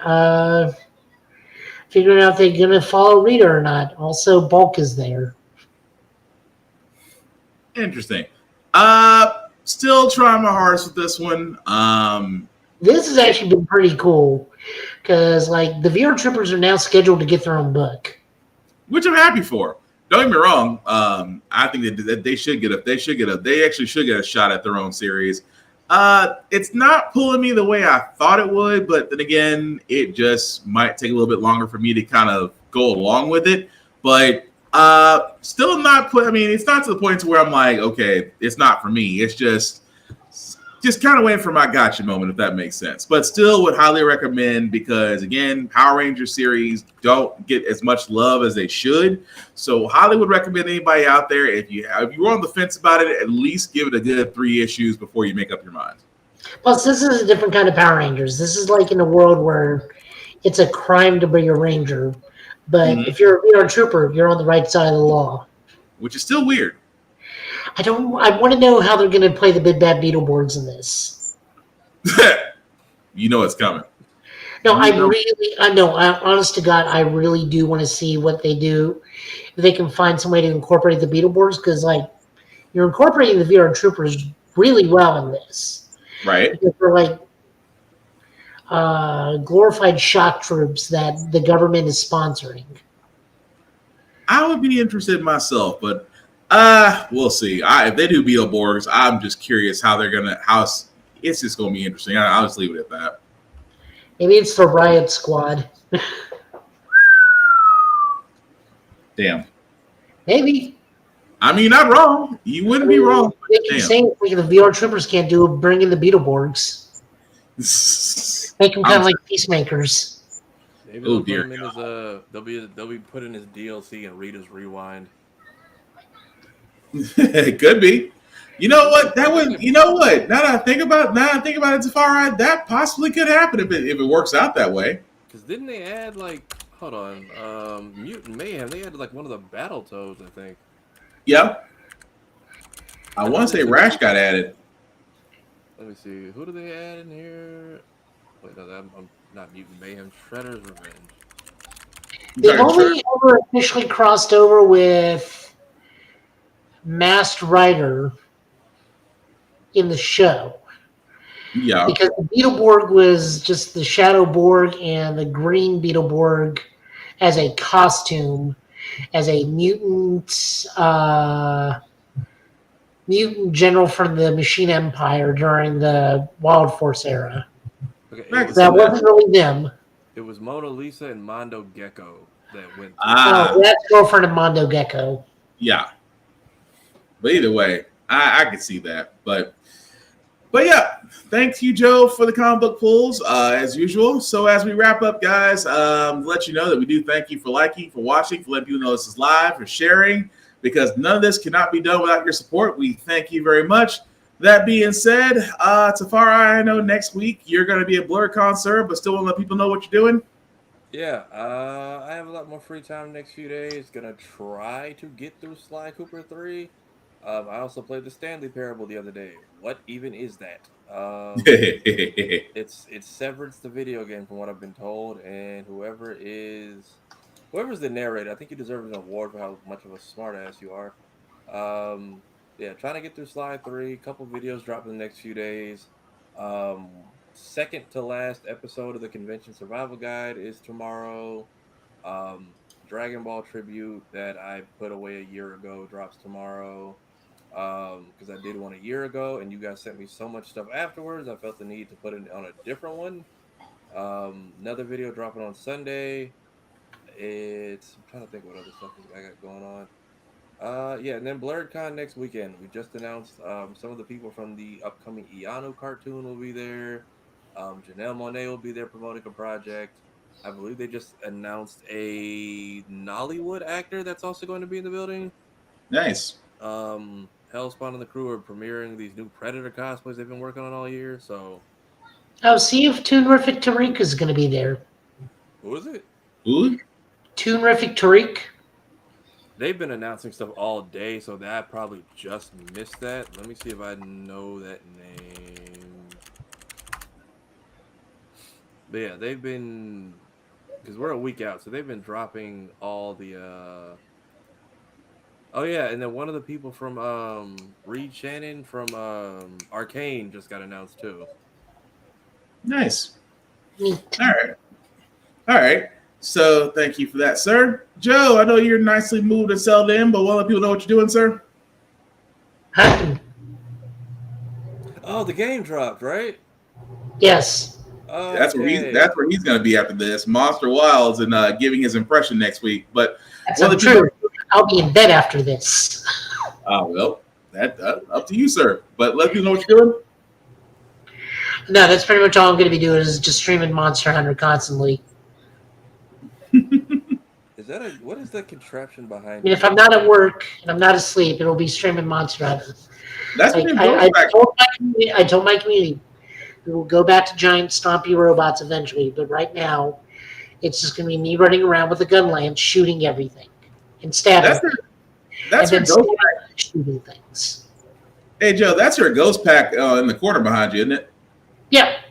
figuring out if they're going to follow Rita or not. Also, Bulk is there. Interesting. Still trying my hardest with this one. This has actually been pretty cool, because like the VR troopers are now scheduled to get their own book, which I'm happy for. Don't get me wrong. I think that they should get a shot at their own series. It's not pulling me the way I thought it would, but then again, it just might take a little bit longer for me to kind of go along with it. But Still not put. I mean, it's not to the point to where I'm like, okay, it's not for me. It's just kind of waiting for my gotcha moment, if that makes sense. But still would highly recommend because, again, Power Rangers series don't get as much love as they should. So highly would recommend anybody out there, if you're on the fence about it, at least give it a good 3 issues before you make up your mind. Plus, this is a different kind of Power Rangers. This is like in a world where it's a crime to be a Ranger. But if you're a trooper, you're on the right side of the law. Which is still weird. I want to know how they're going to play the Big Bad Beetleborgs in this. You know it's coming. No, honest to God, I really do want to see what they do. If they can find some way to incorporate the Beetleborgs, because, like, you're incorporating the VR Troopers really well in this. Right. Because they're like glorified shock troops that the government is sponsoring. I would be interested myself, but we'll see. If they do Beetleborgs, I'm just curious how it's just gonna be interesting. I'll just leave it at that. Maybe it's the Riot Squad. Damn. Maybe. I mean, not wrong. You wouldn't be wrong. They keep saying the VR Troopers can't do it, bring in the Beetleborgs. Make them kind of like peacemakers. Maybe they'll put him in his, they'll be put in his DLC and Rita's Rewind. It could be. You know what? You know what? Now that I think about it, Tafari, that possibly could happen if it works out that way. Because didn't they add hold on, Mutant Mayhem? They added one of the Battletoads, I think. Yeah. I want to say Rash got added. Let me see. Who do they add in here? Wait, no, I'm not Mutant Mayhem. Shredder's Revenge. They've only ever officially crossed over with Masked Rider in the show. Yeah. Because the Beetleborg was just the Shadow Borg and the Green Beetleborg as a costume, as a mutant general from the Machine Empire during the Wild Force era. Okay, that wasn't really them. It was Mona Lisa and Mondo Gecko that went. That's girlfriend of Mondo Gecko. Yeah. But either way, I can see that. But yeah, thank you, Joe, for the comic book pulls, as usual. So as we wrap up, guys, let you know that we do thank you for liking, for watching, for letting people know this is live, for sharing, because none of this cannot be done without your support. We thank you very much. That being said, Tafari, I know next week you're going to be a Blur concert, but still want to let people know what you're doing. Yeah, I have a lot more free time the next few days. Gonna try to get through Sly Cooper 3. I also played the Stanley Parable the other day. What even is that? It's Severance, the video game, from what I've been told, and whoever's the narrator, I think you deserve an award for how much of a smartass you are. Yeah, trying to get through Sly 3. Couple videos dropping the next few days. Second to last episode of the Convention Survival Guide is tomorrow. Dragon Ball tribute that I put away a year ago drops tomorrow. Because I did one a year ago, and you guys sent me so much stuff afterwards, I felt the need to put it on a different one. Another video dropping on Sunday. I'm trying to think what other stuff I got going on. Yeah, and then BlurredCon next weekend. We just announced some of the people from the upcoming Ianu cartoon will be there. Janelle Monáe will be there promoting a project. I believe they just announced a Nollywood actor that's also going to be in the building. Nice. Hellspawn and the crew are premiering these new Predator cosplays they've been working on all year. So, see if Toonrific Tariq is going to be there. Who is it? Who? Toonrific Tariq. They've been announcing stuff all day, so that I probably just missed that. Let me see if I know that name. But yeah, they've been, because we're a week out, so they've been dropping all the oh yeah, and then one of the people from Reed Shannon from Arcane just got announced too. Nice. All right. So thank you for that, sir. Joe, I know you're nicely moved and settled in, but want to let people know what you're doing, sir? Oh, the game dropped, right? Yes. Oh, that's where he's going to be after this. Monster Wilds and giving his impression next week. But that's true. I'll be in bed after this. Well, that up to you, sir. But let me know what you're doing. No, that's pretty much all I'm going to be doing is just streaming Monster Hunter constantly. What is the contraption behind? I mean, if I'm not at work and I'm not asleep, it'll be streaming Monster Hunter. That's like, I told my community we will go back to giant stompy robots eventually, but right now it's just going to be me running around with a gun lance shooting everything and stabbing. That's her ghost pack. Shooting things. Hey Joe, that's her ghost pack in the corner behind you, isn't it? Yeah.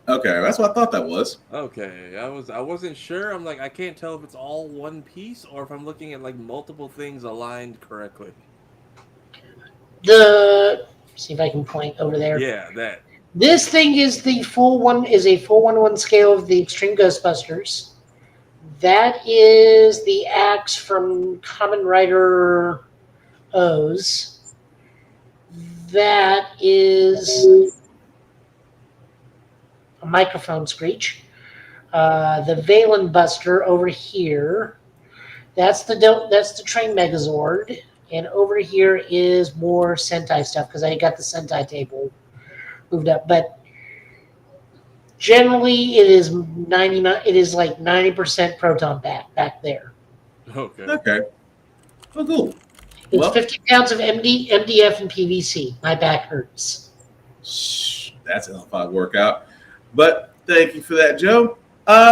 Okay, that's what I thought that was. Okay, I wasn't sure. I'm like, I can't tell if it's all one piece or if I'm looking at like multiple things aligned correctly. See if I can point over there. Yeah, that. This thing is a full 1-to-1 scale of the Extreme Ghostbusters. That is the axe from Kamen Rider O's. That is a microphone screech. The Valen Buster over here. That's the Train Megazord. And over here is more Sentai stuff because I got the Sentai table moved up. But generally, it is 99. It is like 90% proton back there. Okay. Okay. Oh, cool. It's 50 pounds of MDF, and PVC. My back hurts. That's a fun workout. But thank you for that, Joe.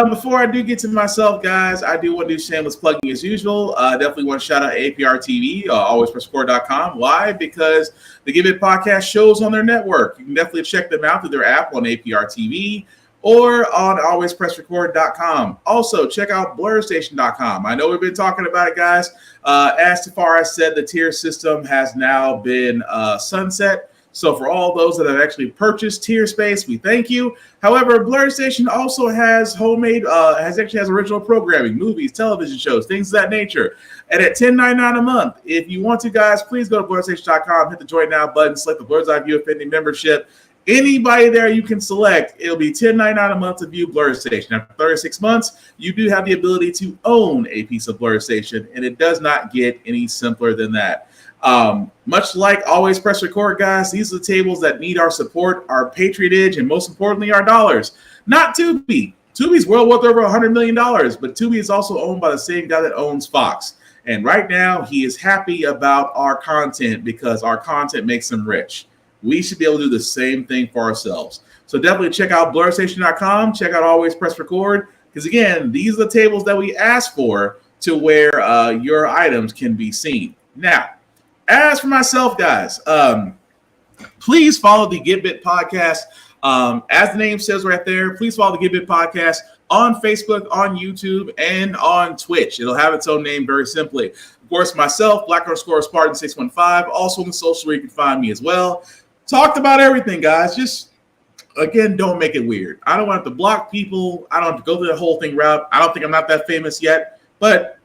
Before I do get to myself, guys, I do want to do shameless plugging as usual. Definitely want to shout out APR TV, alwayspressrecord.com. Why? Because the Give It podcast shows on their network. You can definitely check them out through their app on APR TV or on alwayspressrecord.com. Also, check out blurstation.com. I know we've been talking about it, guys. As far as said, the tier system has now been sunset. So for all those that have actually purchased tier space, we thank you. However, Blur Station also has has original programming, movies, television shows, things of that nature. And at $10.99 a month, if you want to, guys, please go to blurstation.com, hit the Join Now button, select the Blur's Eye View Affinity membership. Anybody there you can select. It'll be $10.99 a month to view Blur Station. After 36 months, you do have the ability to own a piece of Blur Station, and it does not get any simpler than that. Much like Always Press Record, guys, these are the tables that need our support, our patronage, and most importantly, our dollars. Not Tubi. Tubi's well worth over $100 million, but Tubi is also owned by the same guy that owns Fox. And right now, he is happy about our content because our content makes him rich. We should be able to do the same thing for ourselves. So definitely check out blurstation.com, check out Always Press Record, because again, these are the tables that we ask for to where your items can be seen. Now, as for myself, guys, please follow the Get Bit podcast. As the name says right there, please follow the Get Bit podcast on Facebook, on YouTube, and on Twitch. It'll have its own name very simply. Of course, myself, Black_Spartan615, also on the social where you can find me as well. Talked about everything, guys. Just, again, don't make it weird. I don't want to block people. I don't have to go through the whole thing route. I don't think I'm not that famous yet, but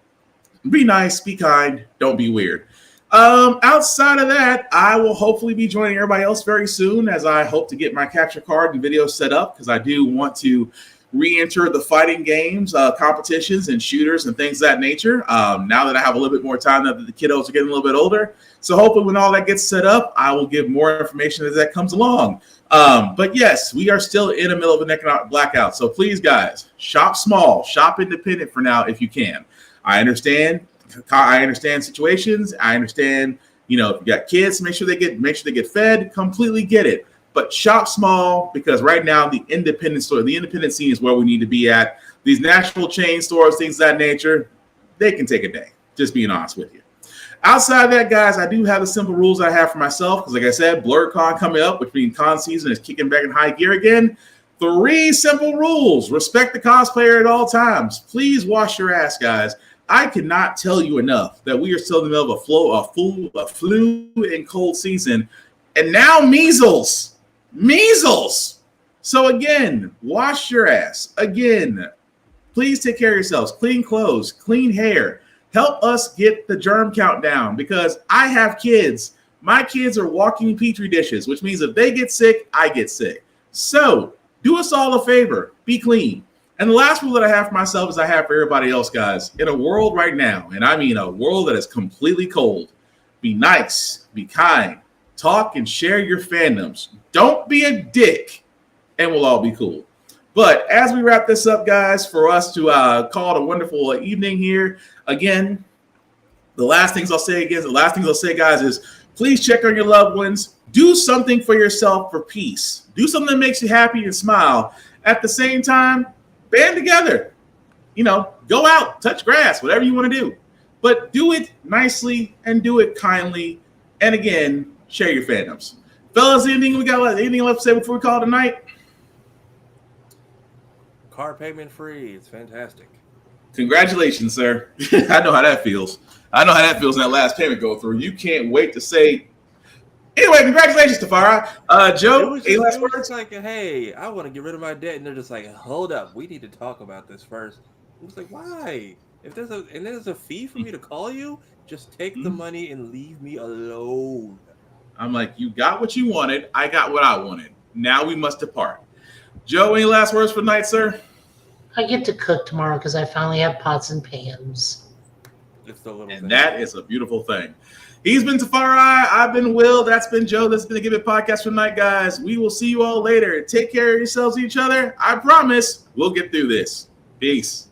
be nice, be kind, don't be weird. Outside of that, I will hopefully be joining everybody else very soon as I hope to get my capture card and video set up because I do want to re-enter the fighting games, competitions and shooters and things of that nature. Now that I have a little bit more time, now that the kiddos are getting a little bit older. So hopefully when all that gets set up, I will give more information as that comes along. But yes, we are still in the middle of an economic blackout. So please, guys, shop small, shop independent for now if you can. I understand situations. I understand, if you got kids, make sure they get fed. Completely get it. But shop small because right now the independent scene is where we need to be at. These national chain stores, things of that nature, they can take a day. Just being honest with you. Outside of that, guys, I do have the simple rules I have for myself because, like I said, BlurCon coming up, which means con season is kicking back in high gear again. 3 simple rules. Respect the cosplayer at all times. Please wash your ass, guys. I cannot tell you enough that we are still in the middle of a flu and cold season, and now measles. So again, wash your ass. Again, please take care of yourselves. Clean clothes, clean hair. Help us get the germ count down because I have kids. My kids are walking petri dishes, which means if they get sick, I get sick. So do us all a favor. Be clean. And the last rule that I have for myself is I have for everybody else, guys. In a world right now, and I mean a world that is completely cold, be nice, be kind, talk and share your fandoms. Don't be a dick, and we'll all be cool. But as we wrap this up, guys, for us to call it a wonderful evening here, again, the last things I'll say, guys, is please check on your loved ones. Do something for yourself for peace. Do something that makes you happy and smile. At the same time, band together. Go out, touch grass, whatever you want to do. But do it nicely and do it kindly. And again, share your fandoms. Fellas, anything left to say before we call it a night? Car payment free. It's fantastic. Congratulations, sir. I know how that feels. In that last payment go through. You can't wait to say. Anyway, congratulations, Tafara. Joe, any last words? It's like, hey, I want to get rid of my debt, and they're just like, hold up, we need to talk about this first. I was like, why? If there's a fee for me to call you, just take the money and leave me alone. I'm like, you got what you wanted. I got what I wanted. Now we must depart. Joe, any last words for the night, sir? I get to cook tomorrow because I finally have pots and pans. It's the little and thing. That is a beautiful thing. He's been Tafari. I've been Will. That's been Joe. That's been the Give It Podcast for the night, guys. We will see you all later. Take care of yourselves and each other. I promise we'll get through this. Peace.